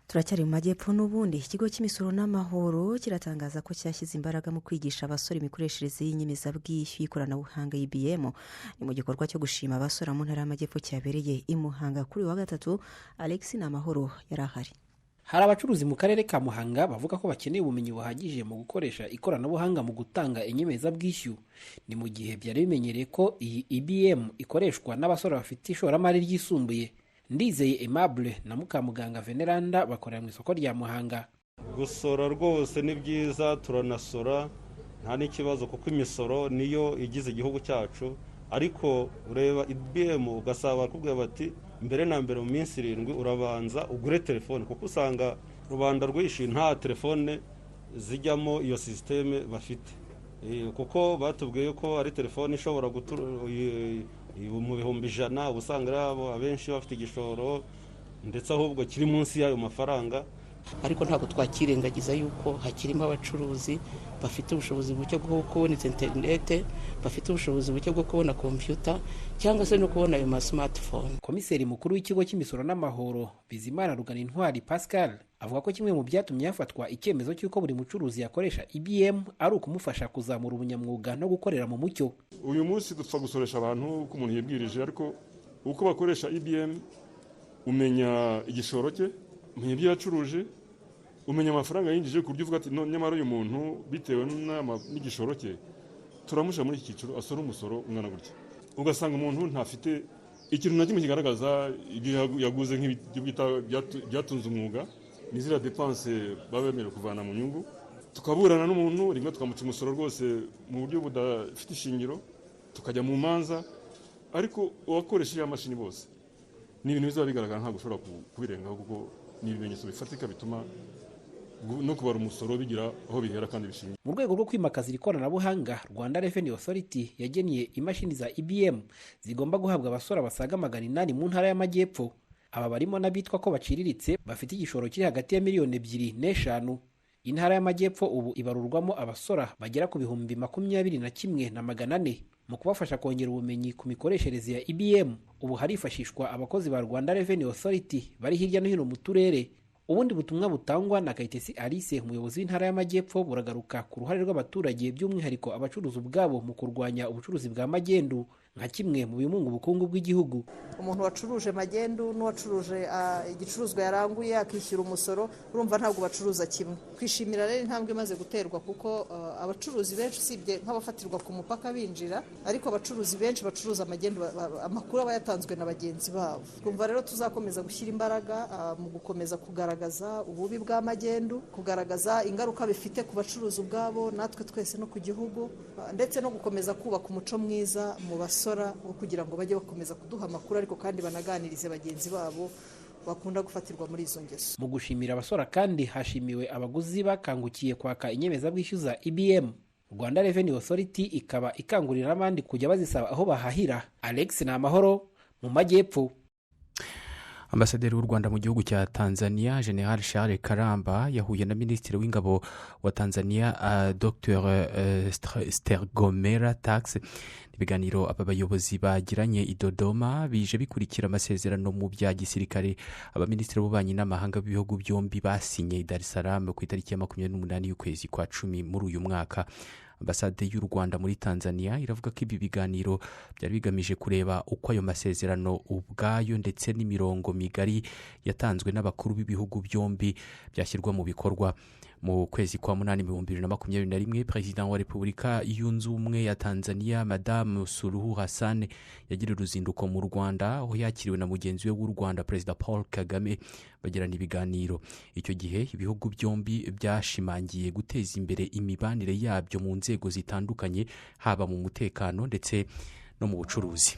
Turacyari mu majyepfo n'ubundi ikigo cy'imisoro n'amahoro kiratangaza ko cyashyize imbaraga mu kwigisha abasora imikoreshereze y'inyemezabwishyu y'ikoranabuhanga IBM. Ni mu gikorwa cyo gushima abasora mu ntara y'amajyepfo cyabereye i Muhanga kuri wa 3. Alex Namahoro yarahari. Hari abacuruzi mu karere ka Muhanga bavuga ko bakeneye ubumenyi buhagije mu gukoresha ikoranabuhanga mu gutanga inyemezabwishyu. Ni mu gihe byari bimenyereye ko iyi IBM ikoreshwa n'abasora bafite ishoramari ryisumbuye. Ndizeye Aimable na Mukamuganga Veneranda bakorera mu isoko rya Muhanga. Gusora rwose ni byiza, turanasora nta n'ikibazo kuko imisoro niyo igize igihugu cyacu, ariko ureba IBM ugasaba kubwira bati mbere na mbere mu minsi 7 urabanza ugure telefone, kuko usanga rubanda rwishi nta telefone zijyamo iyo systeme bafite, kuko batubwiye ko ari telefone ishobora mu bihumbi 100, ubusanga abenshi bafite igishoro ndetse ahubwo kiri munsi y'ayo mafaranga. Ariko ntabwo twakirengagiza yuko hakirimo abacuruzi bafite ubushobozi buke bwo kubona internet, bafite ubushobozi buke bwo kubona computer cyangwa se no kubona ayo smartphone. Komiseri mukuru w'ikigo cy'imisoro n'amahoro Bizimana Ruganintwari Pascal avuga ko kimwe mu byatumye yafatwa icyemezo cy'uko buri mucuruzi yakoresha IBM ari ukumufasha kuzamura ubunyamwuga no gukorera mu mucyo. Uyu munsi dupfa gusoresha abantu ko umuntu yibwirije, ariko uko bakoresha IBM umenya igishoro cye, umenya ibyo yacuruje, umenya amafaranga yinjije ku buryo uvuga ati nyamara uyu muntu bitewe n'igishoro cye turamusha muri iki cyiciro asora umusoro umwana gutya. Ugasanga umuntu ntafite ikintu na kimwe kigaragaza ibyo yaguze nk'ibyo byatunze umwuga, nizira dépense babemerewe kuvana mu nyungu. Tukaburana n'umuntu rimwe tukamuca umusoro rwose mu buryo budafite ishingiro, tukajya mu manza, ariko uwakoresha ya mashini bose ni ibintu bizaba bigaragara ntabwo ushobora kubirengaho kuko ni ibimenyetso bifatika bituma no kubara umusoro bigira aho bihera kandi bishingiye. Mu rwego rwo kwimakaza iri koranabuhanga, Rwanda Revenue Authority yageniye imashini za IBM zigomba guhabwa abasora basaga 800 mu ntara y'Amajyepfo. Aba barimo n'abitwa ko baciriritse bafite igishoro kiri hagati ya miliyoni 2 n'eshanu. Intara y'Amajyepfo ubu ibarurwamo abasora bagera ku 21,400 mu kubafasha kongera ubumenyi ku mikoreshereze ya IBM. Ubu harifashishwa abakozi ba Rwanda Revenue Authority bari hirya no hino mu turere. Ubundi butumwa butangwa na Kayitesi Alice, umuyobozi w'intara y'Amajyepfo, buragaruka ku ruhare rw'abaturage by'umwihariko abacuruzi ubwabo mu kurwanya ubucuruzi bwa magendu nka kimwe mu bimunga ubukungu bw'igihugu. Umuntu wacuruje magendu n'uwacuruje igicuruzwa yaranguye akishyura umusoro, urumva ntabwo bacuruza kimwe. Kwishimira rero intambwe imaze guterwa kuko abacuruzi benshi usibye nk'abafatirwa ku mupaka binjira, ariko abacuruzi benshi bacuruza magendu amakuru aba yatanzwe na bagenzi babo. Twumva rero tuzakomeza gushyira imbaraga mu gukomeza kugaragaza ububi bwa magendu, kugaragaza ingaruka bifite ku bacuruzi ubwabo natwe twese no ku gihugu, ndetse no gukomeza kubaka umuco mwiza mu basora wo kugira ngo bajye bakomeza kuduha amakuru ariko kandi banaganirize bagenzi babo bakunda gufatirwa muri izo ngeso. Mu gushimira abasora kandi hashimiwe abaguzi bakangukiye kwaka inyemezabwishyu za IBM. Rwanda Revenue Authority ikaba ikangurira abandi kujya bazisaba aho bahahira. Alex Namahoro, mu Majyepfo. Ambasaderi w'u Rwanda mu gihugu cya Tanzania General Charles Karamba yahuye na Minisitiri w'Ingabo wa Tanzania Dr. Stergomena Tax. Ibiganiro aba bayobozi bagiranye i Dodoma bije bikurikira amasezerano mu bya gisirikare abaminisitiri b'ububanyi n'amahanga b'ibihugu byombi basinye i Dar es Salaam ku itariki ya 28 y'ukwezi kwa 10 muri uyu mwaka. Ambasade y'u Rwanda muri Tanzania iravuga ko ibi biganiro byari bigamije kureba uko ayo masezerano ubwayo ndetse n'imirongo migari yatanzwe n'abakuru b'ibihugu byombi byashyirwa mu bikorwa. Mu kwezi kwa 8/2021 President wa Repubulika yunze ubumwe ya Tanzania Madame Suluhu Hassan yagira uruzinduko mu Rwanda aho yakiriwe na mugenzi we w'u Rwanda President Paul Kagame bagirana ibiganiro. Icyo gihe ibihugu byombi byashimangiye guteza imbere imibanire yabyo mu nzego zitandukanye haba mu mutekano ndetse no mu bucuruzi.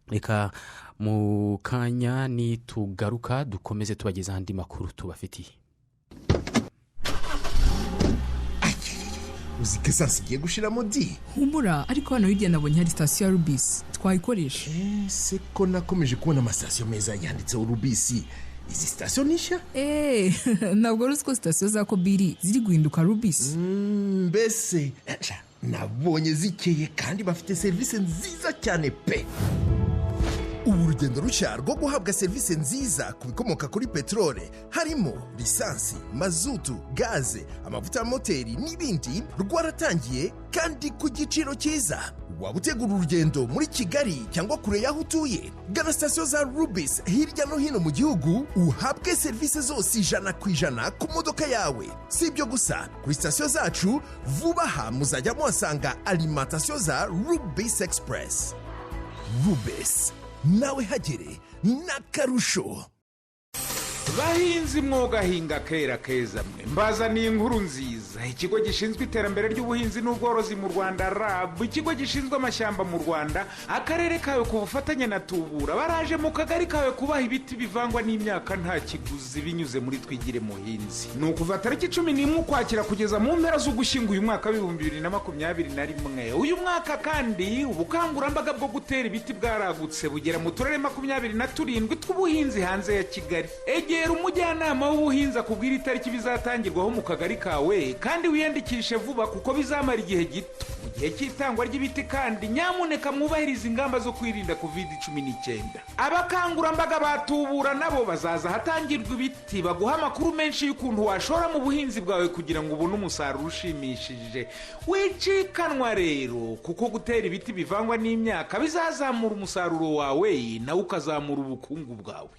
Reka mu kanya ni tugaruka dukomeze tubageza andi makuru tubafitiye. Uzike sasa igiye gushiramo di humura ariko hano hirya nabonye hari sitasiyo ya Rubisi twayikoresha. Se ko nakomeje kubona amasitasiyo meza yanditseho Rubisi. Izi sitasiyo nisha? Ntabwo ruzi ko sitasiyo za Kobiri ziri guhinduka Rubisi. Mbese nabonye zikeye kandi bafite serivisi nziza cyane pe. Ubu urugendo rushya rwo guhabwa serivisi nziza ku bikomoka kuri peterole harimo lisansi, mazutu, gaze, amavuta ya moteri n'ibindi rwaratangiye kandi ku giciro cyiza. Waba utegura urugendo muri Kigali cyangwa kure y'aho utuye, gana sitasiyo za Rubis hirya no hino mu gihugu uhabwe serivisi zose 100% ku modoka yawe. Si ibyo gusa, kuri sitasiyo zacu vuba aha muzajya muhasanga alimentation za Rubis Express. Rubis, nawe hagere n'akarusho. Bahinzi mwoga hinga kera keza mwe mbazaniye inkuru nziza. Ikigo gishinzwe iterambere ry'ubuhinzi n'ubworozi mu Rwanda RAB, ikigo gishinzwe amashyamba mu Rwanda, akarere kawe ku bufatanye na Tubura baraje mu kagari kawe kubaha ibiti bivangwa n'imyaka nta kiguzi binyuze muri Twigire Muhinzi. Ni ukuva tariki 11 Ukwakira kugeza mu mpera z'Ugushyingo uyu mwaka wa 2021. Uyu mwaka kandi ubukangurambaga bwo gutera ibiti bwaragutse bugera mu turere 27 tw'ubuhinzi hanze ya Kigali. Egera umujyanama w'ubuhinzi akubwira itariki bizatangirwaho mu kagari kawe kandi wiyandikishe vuba kuko bizamara igihe gito. Mu gihe cy'itangwa ry'ibiti kandi nyamuneka mwubahiriza ingamba zo kwirinda COVID-19. Abakangurambaga batubura nabo bazaza hatangirwa ibiti baguha amakuru menshi y'ukuntu washora mu buhinzi bwawe kugira ngo ubone umusaruro ushimishije. Wicikanwa rero kuko gutera ibiti bivangwa n'imyaka bizazamura umusaruro wawe nawe ukazamura ubukungu bwawe.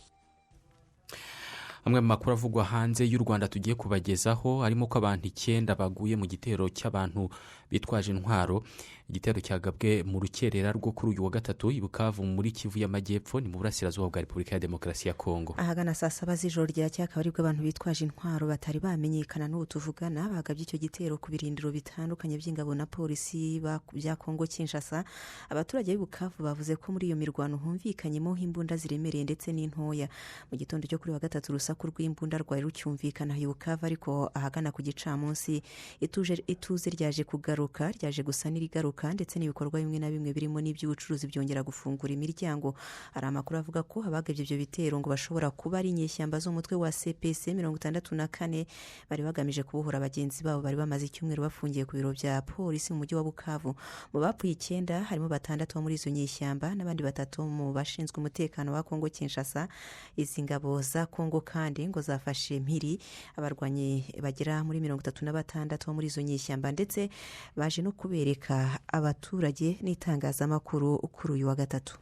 Amwe mu makuru avugwa hanze y'u Rwanda tugiye kubagezaho harimo ko abantu 9 baguye mu gitero cy'abantu bitwaje intwaro igitero cyagabwe mu rukerera rwo kuri uyu wa gatatu i Bukavu muri Kivu y'Amajyepfo ni mu burasirazuba bwa Repubulika ya Demokarasi ya Kongo. Ahagana saa 7 z'ijoro ryakeye akaba aribwo abantu bitwaje intwaro batari bamenyekana n'ubu tuvugana bagabye icyo gitero ku birindiro bitandukanye by'ingabo na polisi bya Kongo Kinshasa. Abaturage b'i Bukavu bavuze ko muri iyo mirwano humvikanyemo imbunda ziremereye ndetse n'intoya. Mu gitondo cyo kuri wa gatatu urusaku rw'imbunda rwari rucyumvikana i Bukavu, ariko ahagana ku gicamunsi ituze ryaje kugaruka, ryaje gusa n'irigaruka, ndetse n'ibikorwa bimwe na bimwe birimo n'iby'ubucuruzi byongera gufungura imiryango. Hari amakuru avuga ko abagabye ibyo bitero ngo bashobora kuba ari inyeshyamba z'umutwe wa CPC 64 bari bagamije kubohora abagenzi babo bari bamaze icyumweru bafungiye ku biro bya polisi mu mujyi wa Bukavu. Mu bapfuye 9 harimo 6 bo muri izo nyeshyamba n'abandi 3 mu bashinzwe umutekano wa Kongo Kinshasa. Izi ngabo za Kongo kandi ngo zafashe mpiri abarwanyi bagera muri 36 bo muri izo nyeshyamba, ndetse baje no kubereka abaturage n'itangazamakuru kuri uyu wa gatatu.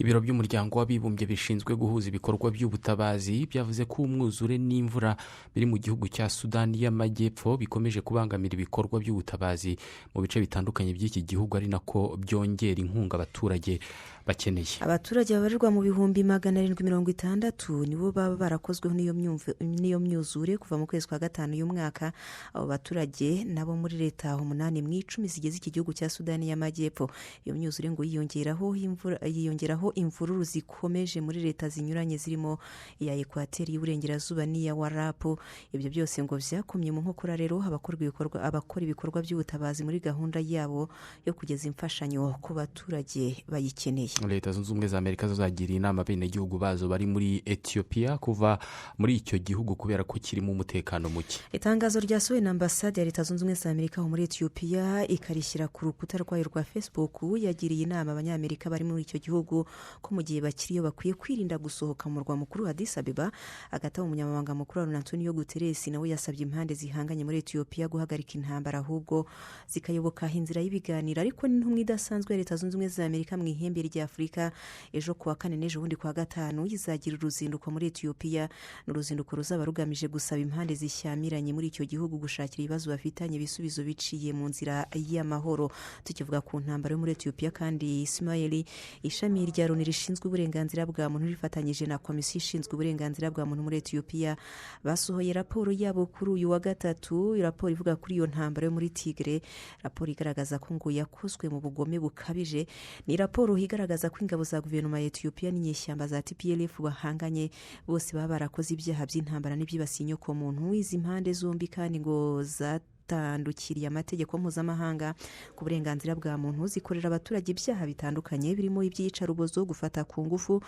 Ibiro by'umuryango w'abibumbye bishinzwe guhuza ibikorwa by'ubutabazi byavuze ko umwuzure n'imvura biri mu gihugu cya Sudani y'Amajyepfo bikomeje kubangamira ibikorwa by'ubutabazi mu bice bitandukanye by'iki gihugu, ari nako byongera inkunga abaturage bakeneye. Abaturage babarirwa mu bihumbi 760 nibo baba barakozweho n'iyo myuzure kuva mu kwezi kwa gatanu y'umwaka. Abo baturage nabo muri leta 8 mu 10 zigeze iki gihugu cya Sudani y'Amajyepfo. Iyo myuzure ngo yiyongeraho imvururu zikomeje muri leta zinyuranye zirimo iya Ekwateri y'Uburengerazuba n'iya Warapu. Ibyo byose ngo byakomye mu nkokora rero abakora ibikorwa by'ubutabazi muri gahunda yabo yo kugeza imfashanyo ku baturage bayikeneye. Leta Zunze Ubumwe za Amerika zagira inama bene gihugu bazo bari muri Ethiopia kuva muri icyo gihugu kubera ko kirimo umutekano muke. Itangazo ryasohowe na ambasade ya Leta Zunze Ubumwe za Amerika muri Ethiopia ikarishyira ku rukuta rwayo rwa Facebook yagiriye inama abanyamerika bari muri icyo gihugu ko mu gihe bakiriyo bakwiye kwirinda gusohoka mu murwa mukuru wa Addis Ababa. Agata umunyamabanga mukuru wa Antonio Guterres nawe yasabye impande zihanganye muri Ethiopia guhagarika intambara ahubwo zikayoboka inzira y'ibiganiro. Ariko n'intumwa idasanzwe ya Leta Zunze Ubumwe za Amerika mu ihembe rya Afurika ejo kuwa 4 n'ejo bundi kuwa 5 yizagira uruzinduko muri Ethiopia. N'uruzinduko ruzaba rugamije gusaba impande zishyamiranye muri icyo gihugu gushakira ibibazo bafitanye ibisubizo biciye mu nzira y'amahoro. Tukivuga ku ntambara yo muri Ethiopia kandi Ismail, ishami rya Loni rishinzwe uburenganzira bwa muntu rifatanyije na komisiyo ishinzwe uburenganzira bwa muntu muri Ethiopia basohoye raporo yabo kuri uyu wa gatatu. Raporo ivuga kuri iyo ntambara yo muri Tigre, raporo igaragaza ko ngo yakozwe mu bugome bukabije. Ni raporo igaragaza ko ingabo za guverinoma ya Ethiopia n'inyeshyamba za TPLF bahanganye bose baba barakoze ibyaha by'intambara n'ibyibasiye inyoko muntu. Izi impande zombi kandi ngo tandukiriye amategeko mpuzamahanga ku burenganzira bwa muntu, zikorera abaturage ibyaha bitandukanye birimo iby'iyicarubozo, gufata ku ngufu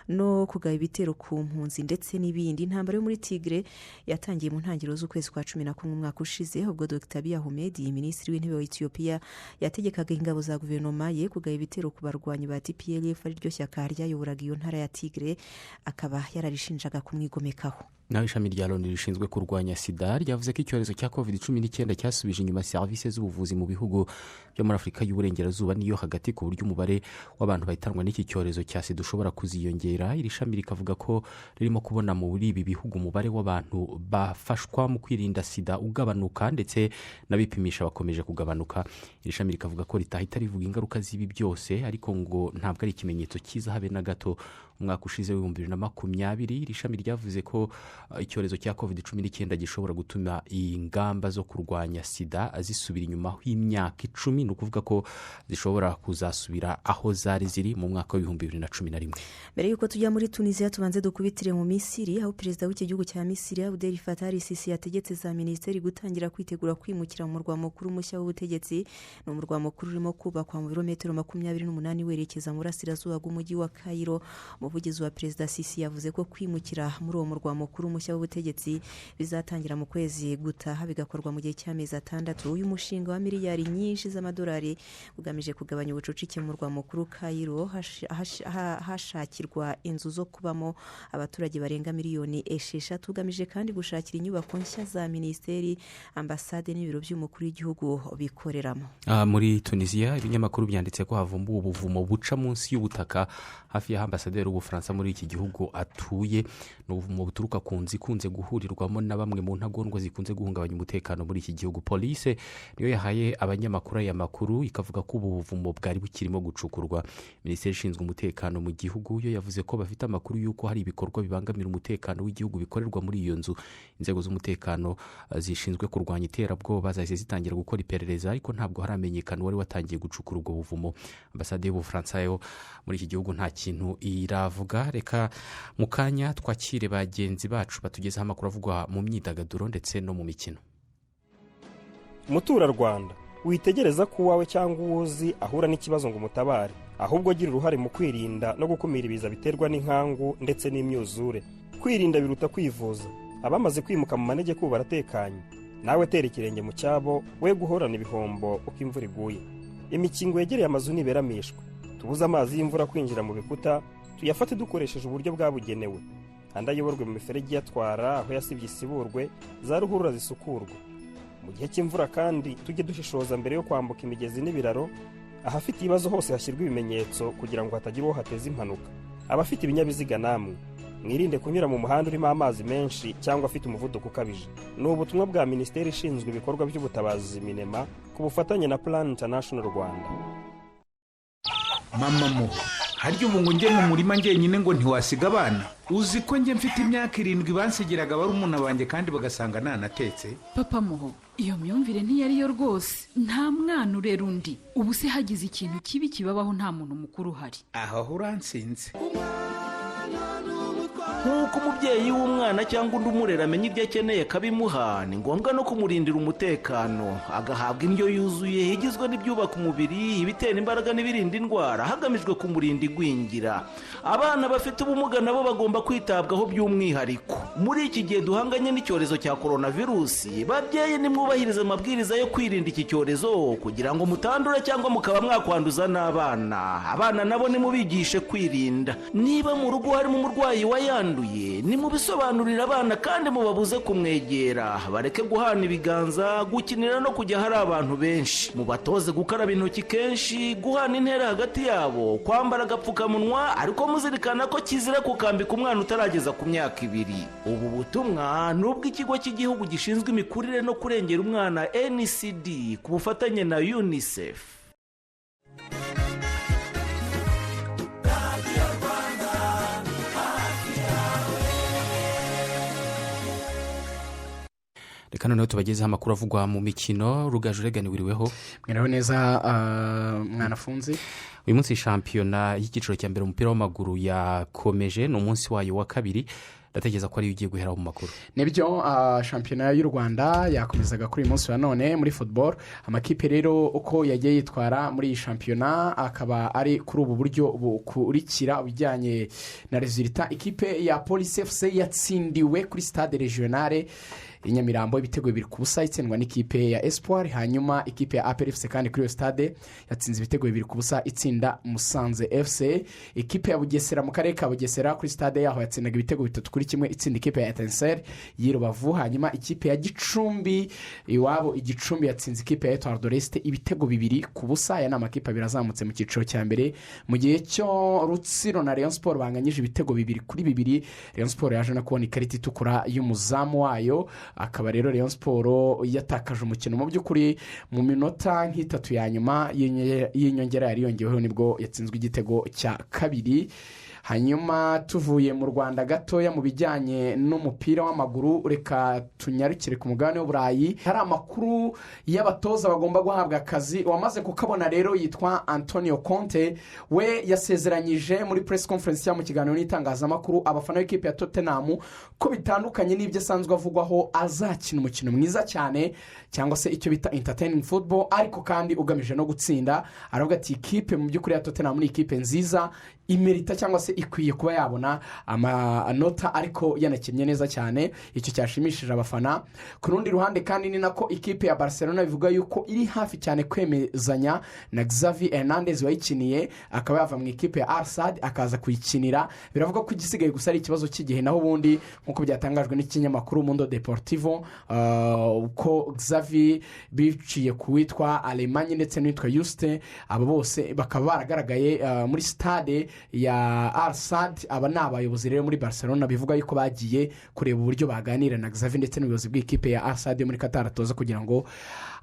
no kugaba ibitero ku mpunzi ndetse n'ibindi. Intambara yo muri Tigre yatangiye mu ntangiriro z'ukwezi kwa 11 umwaka ushize, ubwo Dr. Abiy Ahmed, minisitiri w'intebe wa Ethiopia, yategekaga ingabo za guverinoma ye kugaba ibitero ku barwanyi ba TPLF ari ryo shyaka ryayoboraga iyo ntara ya Tigre, akaba yararishinjaga kumwigomekaho. Naho ishami rya Loni rishinzwe kurwanya sida ryavuze ko icyorezo cya COVID-19 cyasubije inyuma serivisi z'ubuvuzi mu bihugu byo muri Afurika y'Uburengerazuba niyo hagati, ku buryo umubare w'abantu bahitanwa n'iki cyorezo cya sida ushobora kuziyongera. Iri shami rikavuga ko ririmo kubona muri ibi bihugu umubare w'abantu bafashwa mu kwirinda sida ugabanuka, ndetse n'abipimisha bakomeje kugabanuka. Iri shami rikavuga ko ritahita rivuga ingaruka z'ibi byose, ariko ngo ntabwo ari ikimenyetso cyiza habe na gato. Umwaka ushize wa 2020 iri shami ryavuze ko icyorezo cya COVID-19 gishobora gutuma ingamba zo kurwanya sida zisubira inyuma y'imyaka 10, ni ukuvuga ko zishobora kuzasubira aho zari ziri mu mwaka wa 2011. Mbere yuko tujya muri Tunisia tubanze dukubitire mu Misiri, aho perezida w'iki gihugu cya Misiri Abdel Fattah al-Sisi yategetse za minisiteri gutangira kwitegura kwimukira mu murwa mukuru mushya w'ubutegetsi. Ni umurwa mukuru urimo kubakwa mu birometero 28 werekeza mu burasirazuba bw'umujyi wa Cairo. Umuvugizi wa perezida Sisi yavuze ko kwimukira muri uwo murwa mukuru mushya w'ubutegetsi bizatangira mu kwezi gutaha, bigakorwa mu gihe cy'amezi 6. Uyu mushinga wa miliyari nyinshi z'amadolari ugamije kugabanya ubucucike mu murwa mukuru Cairo, hashakirwa inzu zo kubamo abaturage barenga miliyoni 6, ugamije kandi gushakira inyubako nshya za minisiteri, ambasade n'ibiro by'umukuru w'igihugu bikoreramo. Muri Tunisia ibinyamakuru byanditse ko havumbuwe ubuvumo buca munsi y'ubutaka hafi ya ambasaderi w'ubufaransa muri iki gihugu atuye ni ubuvumo buturuka ku nzu ikunze guhurirwamo na bamwe mu ntagondwa zikunze guhungabanya umutekano muri iki gihugu. Polisi niyo yahaye abanyamakuru aya makuru ikavuga ko ubu buvumo bwari bukirimo gucukurwa. Minisiteri ishinzwe umutekano mu gihugu yo yavuze ko bafite amakuru y'uko hari ibikorwa bibangamira umutekano w'igihugu bikorerwa muri iyo nzu. Inzego z'umutekano zishinzwe kurwanya iterabwoba zahise zitangira gukora iperereza, ariko ntabwo haramenyekana uwari watangiye gucukura ubwo buvumo. Ambasade y'Ubufaransa yo muri iki gihugu nta kintu iravuga. Reka mu kanya twakire bagenzi bacu batugezaho amakuru avugwa mu myidagaduro ndetse no mu mikino. Muturarwanda, witegereza ko uwawe cyangwa uwuzi ahura n'ikibazo ngo umutabare, ahubwo gira uruhare mu kwirinda no gukumira ibiza biterwa n'inkangu ndetse n'imyuzure. Kwirinda biruta kwivuza. Abamaze kwimuka mu manegeko baratekanye. Nawe tera ikirenge mu cyabo, we guhorana ibihombo uko imvura iguye. Imikingo yegereye amazu niberamishwe. Tubuze amazi y'imvura kwinjira mu bikuta, tuyafate dukoresheje uburyo bwabugenewe. Andi ayoborwe mu miferege yatwara aho yasibye isiburwe, za ruhurura zisukurwa. Mu gihe cy'imvura kandi tujye dushishoza mbere yo kwambuka imigezi n'ibiraro, ahafite ibibazo hose hashyirwa ibimenyetso kugira ngo hatagira uwo hateza impanuka. Abafite ibinyabiziga namwe mwirinde kunyura mu muhanda urimo amazi menshi cyangwa afite umuvuduko ukabije. Ni ubutumwa bwa Minisiteri ishinzwe ibikorwa by'ubutabazi Minema ku bufatanye na Plan International Rwanda. Mama mo, harya ubu ngo njye mu murima njyenyine ngo ntiwasiga abana? Uzi ko njye mfite imyaka 7 bansigiraga barumuna banjye kandi bagasanga nanatetse? Papa Muho, iyo myumvire ntiyari yo rwose. Nta mwana urera undi. Ubu se hagize ikintu kibi kibabaho nta muntu mukuru uhari. Aho uransinze. Nk'uko umubyeyi w'umwana cyangwa undi umurera amenya ibyo akeneye akabimuha, ni ngombwa no kumurindira umutekano, agahabwa indyo yuzuye igizwe n'ibyubaka umubiri, ibitera imbaraga n'ibirinda indwara, hagamijwe kumurinda igwingira. Abana bafite ubumuga nabo bagomba kwitabwaho by'umwihariko. Muri iki gihe duhanganye n'icyorezo cya coronavirusi, babyeyi nimwubahirize amabwiriza yo kwirinda iki cyorezo kugira ngo mutandura cyangwa mukaba mwakwanduza n'abana. Abana nabo nimubigishe kwirinda. Niba mu rugo harimo umurwayi wayanduye, nimubisobanurira abana kandi mubabuze kumwegera. Bareke guhana ibiganza, gukinira no kujya hari abantu benshi. Mubatoze gukaraba intoki kenshi, guhana intera hagati yabo, kwambara agapfukamunwa, ariko muzirikana ko kizira kukambika umwana utarageza ku myaka 2. Ubu butumwa nubwo ikigo cy'igihugu gishinzwe imikurire no kurengera umwana NCD ku bufatanye na UNICEF. Reka noneho tubagezeho amakuru avugwa mu mikino. Rugaju Regani wiriweho? Mwiriwe neza mwanafunzi. Uyu munsi shampiyona y'igiciro cya mbere umupira w'amaguru yakomeje, ni umunsi wayo wa 2. ndatekereza ko ari ugiye guhera mu makuru. Nibyo, shampiyona y'u Rwanda yakomezaga kuri uyu munsi wa none muri football. Amakipe rero uko yagiye yitwara muri iyi shampiyona akaba ari kuri ubu buryo bukurikira bijyanye na resultat. Ikipe ya Police FC yatsindiwe kuri Stade Regionale Nyamirambo ibitego 2-0 itsindwa n'ikipe ya Espoir. Hanyuma ikipe ya APR FC kandi kuri iyo stade yatsinze ibitego 2-0 itsinda Musanze FC. Ikipe ya Bugesera mu karere ka Bugesera kuri stade yaho yatsindaga ibitego 3-1 itsinda ikipe ya Etincelle y'Rubavu. Hanyuma ikipe ya Gicumbi iwabo Igicumbi yatsinze ikipe ya Etoile de l'Est ibitego 2-0. Aya n'amakipe abiri azamutse mu cyiciro cya mbere. Mu gihe cyo Rutsiro na Rayon Sport banganyije ibitego 2-2. Rayon Sport yaje no kubona ikarita itukura y'umuzamu wayo, akaba rero Rayon Sport yatakaje umukino mu by'ukuri mu minota nk'itatu ya nyuma y'inyongera yari yongeweho nibwo yatsinzwe igitego cya 2. Hanyuma tuvuye mu Rwanda gatoya mu bijyanye n'umupira w'amaguru, reka tunyarukire ku mugabane w'Uburayi. Hari amakuru y'abatoza bagomba guhabwa akazi wamaze kukabona rero, yitwa Antonio Conte. We yasezeranyije muri press conference ya mu kiganiro n'itangazamakuru abafana b'ikipe ya Tottenham ko bitandukanye n'ibyo asanzwe avugwaho azakina umukino mwiza cyane cyangwa se icyo bita entertaining football, ariko kandi ugamije no gutsinda. Aravuga ati ikipe mu by'ukuri ya Tottenham ni ikipe nziza imerita cyangwa se ikwiye kuba yabona amanota, ariko yanakinnye neza cyane. Icyo cyashimishije abafana. Ku rundi ruhande kandi ni nako ikipe ya Barcelona bivuga yuko iri hafi cyane kwemezanya na Xavi Hernandez wayikiniye akaba yava mu ikipe ya Al-Sadd akaza kuyikinira. Biravuga ko igisigaye gusa ari ikibazo cy'igihe, naho ubundi nk'uko byatangajwe n'ikinyamakuru Mundo Deportivo uko Xavi biciye kuwitwa Alemanye ndetse n'uwitwa Juste, abo bose bakaba baragaragaye muri stade ya Al-Sadd. Aba ni abayobozi rero muri Barcelona bivuga yuko bagiye kureba uburyo baganira na Xavi ndetse n'ubuyobozi bw'ikipe ya Al-Sadd muri Qatar atoza kugira ngo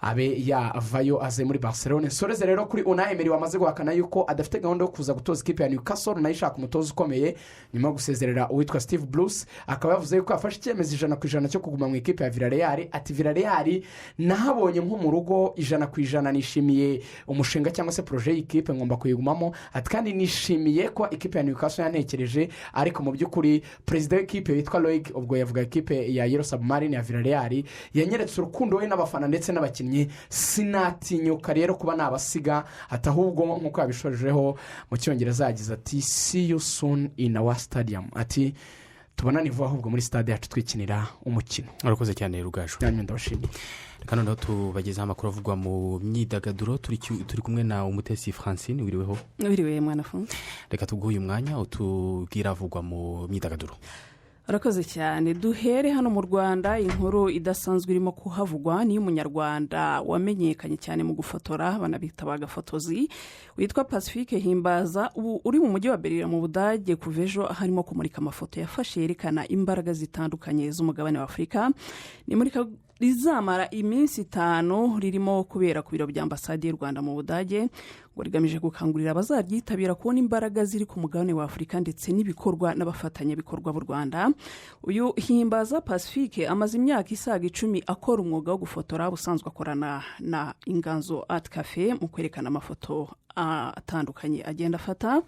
abe yavayo aze muri Barcelona. Soreze rero kuri Unai Emery wamaze guhakana yuko adafite gahunda yo kuza gutoza ikipe ya Newcastle nayo ishaka umutoza ukomeye nyuma yo gusezerera uwitwa Steve Bruce. Akaba yavuze yuko afashe icyemezo 100% cyo kuguma mu ikipe ya Villarreal. Ati Villarreal nahabonye nko mu rugo 100% nishimiye umushinga cyangwa se projet y'ikipe ngomba kuyigumamo. Ati kandi nishimiye ko ikipe ya Newcastle yanekereje, ariko mu by'ukuri perezida w'ikipe witwa Loic ubwo yavuga ikipe ya Yellow Submarine ya Villarreal yanyeretse urukundo we n'abafana ndetse n'abakinnyi. Sinatinyuka rero kuba nabasiga, ati ahubwo nk'uko yabishojeho mu cyongereza yagize ati see you soon in our stadium. Ati tubonane vuba ahubwo muri stade yacu twikinira umukino. Urakoze cyane Rugaju. Cyane ndabashimiye. Reka noneho tubagezaho amakuru avugwa mu myidagaduro. Turi kumwe na Umutesi Francine. Wiriweho? Wiriwe mwana funze. Reka tuguhe umwanya utubwira avugwa mu myidagaduro. Urakoze cyane. Duhere hano mu Rwanda, inkuru idasanzwe irimo kuhavugwa ni umunyarwanda wamenyekanye cyane mu gufotora, banabita bagafotozi, witwa Pacifique Himbaza, uri mu mujyi wa Berlin mu Budage. Kuva ejo harimo kumurika amafoto yafashe yerekana imbaraga zitandukanye z'umugabane wa Afurika. Ni muri rizamara iminsi 5 ririmo kubera ku biro bya ambasade y'u Rwanda mu Budage, ngo rigamije gukangurira abazaryitabira kubona imbaraga ziri ku mugabane wa Afurika ndetse n'ibikorwa n'abafatanyabikorwa b'u Rwanda. Uyu Himbaza Pacifique amaze imyaka isaga 10 akora umwuga wo gufotora, ubusanzwe akorana na Inganzo Art Cafe mu kwerekana amafoto atandukanye agenda afata.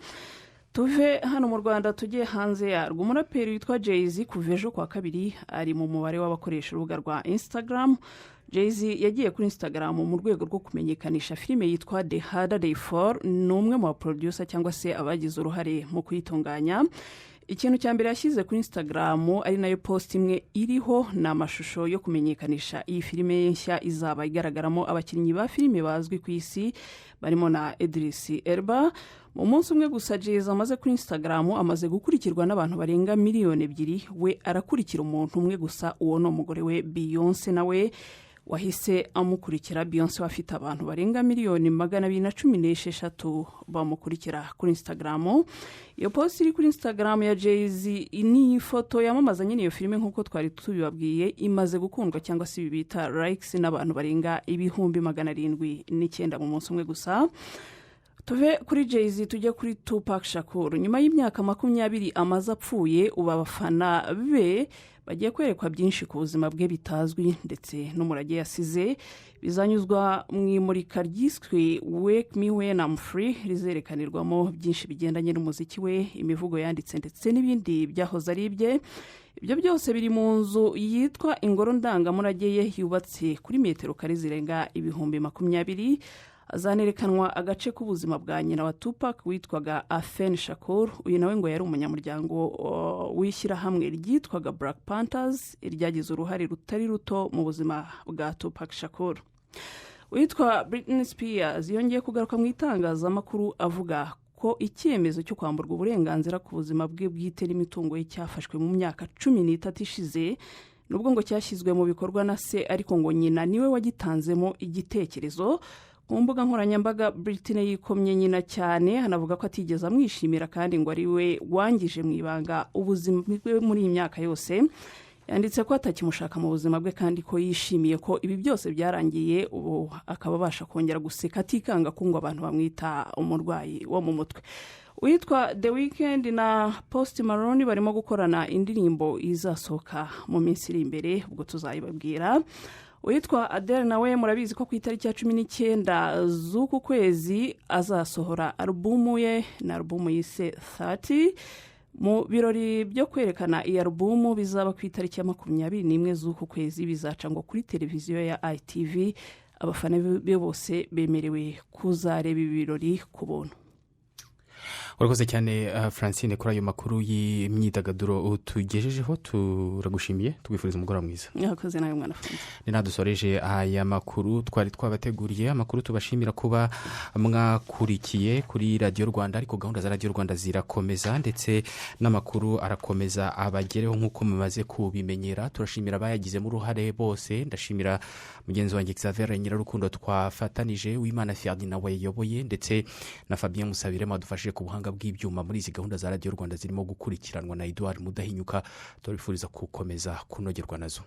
Tuve hano mu Rwanda tujye hanze yarwo. Umuraperi witwa Jay-Z kuva ejo kwa kabiri ari mu mubare w'abakoresha urubuga rwa Instagram. Jay-Z yagiye kuri Instagram mu rwego rwo kumenyekanisha filime yitwa The Harder They Fall. Ni umwe mu producer cyangwa se abagize uruhare mu kuyitunganya. Ikintu cya mbere yashyize kuri Instagram ari nayo post imwe iriho na amashusho yo kumenyekanisha iyi filime nshya izaba igaragaramo abakinnyi ba filime bazwi ku isi barimo na Idris Elba. Mu munsi umwe gusa Jay-Z amaze kuri Instagram amaze gukurikirwa n'abantu barenga 2 miliyoni. We arakurikira umuntu umwe gusa, uwo no umugore we Beyonce, nawe wahise amukurikira. Beyonce wafite abantu barenga 216 bamukurikira kuri Instagram. Iyo post iri kuri Instagram ya Jay-Z ni ifoto yamamaza nyine iyo filime nk'uko twari tubibabwiye, imaze gukundwa cyangwa se bibita likes n'abantu barenga 709 mu munsi umwe gusa. Tuve kuri Jay-Z tujye kuri Tupac Shakur. Nyuma y'imyaka 20 amaze apfuye, ubu abafana be bagiye kwerekwa byinshi ku buzima bwe bitazwi ndetse n'umurage yasize. Bizanyuzwa mu imurika ryiswe Wake Me When I'm Free, rizerekanirwamo byinshi bigendanye n'umuziki we, imivugo yanditse ndetse n'ibindi byahoze ari ibye. Ibyo byose biri mu nzu yitwa Ingoro Ndangamurage ye yubatse kuri metero kare zirenga 20,000. Azanerekanwa agace k'ubuzima bwa nyina wa Tupac witwaga Afeni Shakur. Uyu nawe ngo yari umunyamuryango w'ishyirahamwe ryitwaga Black Panthers, ryagize uruhare rutari ruto mu buzima bwa Tupac Shakur. Witwa Britney Spears yongeye kugaruka mu itangazamakuru avuga ko icyemezo cyo kwamburwa uburenganzira ku buzima bwe bwite n'imitungo ye cyafashwe mu myaka 13 ishize, nubwo ngo cyashyizwe mu bikorwa na se, ariko ngo nyina niwe wagitanzemo igitekerezo. Mu mbuga nkoranyambaga Britney yikomye nyina cyane, hanavuga ko atigeze amwishimira kandi ngo ari we wangije mu ibanga ubuzima bwe muri iyi myaka yose. Yanditse ko atakimushaka mu buzima bwe kandi ko yishimiye ko ibi byose byarangiye, ubu akaba abasha kongera guseka atikanga ko ngo abantu bamwita umurwayi wo mu mutwe. Witwa The Weeknd na Post Malone barimo gukorana indirimbo izasohoka mu minsi iri imbere, ubwo tuzayibabwira. Witwa Adele nawe murabizi ko ku itariki ya 19 z'uku kwezi azasohora alubumu ye, na alubumu yise 30. Mu birori byo kwerekana iyi alubumu bizaba ku itariki ya 21 z'uku kwezi, bizaca ngo kuri televiziyo ya ITV. Abafana be bose bemerewe kuzareba ibirori ku buntu. Urakoze cyane Francine kuri ayo makuru y'imyidagaduro tugejejeho. Turagushimiye, tugwifuriza umugoroba mwiza. Yakoze nayo mwana Francine. Ni nadusoreje aya makuru twari twabateguriye. Amakuru tubashimira kuba mwakurikiye kuri Radio Rwanda, ariko gahunda za Radio Rwanda zirakomeza ndetse n'amakuru arakomeza abagereho nk'uko mumaze kubimenyera. Turashimira abayagizemo uruhare bose. Ndashimira mugenzi wanjye Xavier Nyirarukundo twafatanije, Uwimana Ferdinand wayoboye, ndetse na Fabien Musabire mwadufashije ku buhanga buhanga bw'ibyuma muri izi gahunda za radiyo rwanda zirimo gukurikiranwa na Edouard Mudahinyuka. turabifuriza gukomeza kunogerwa nazo.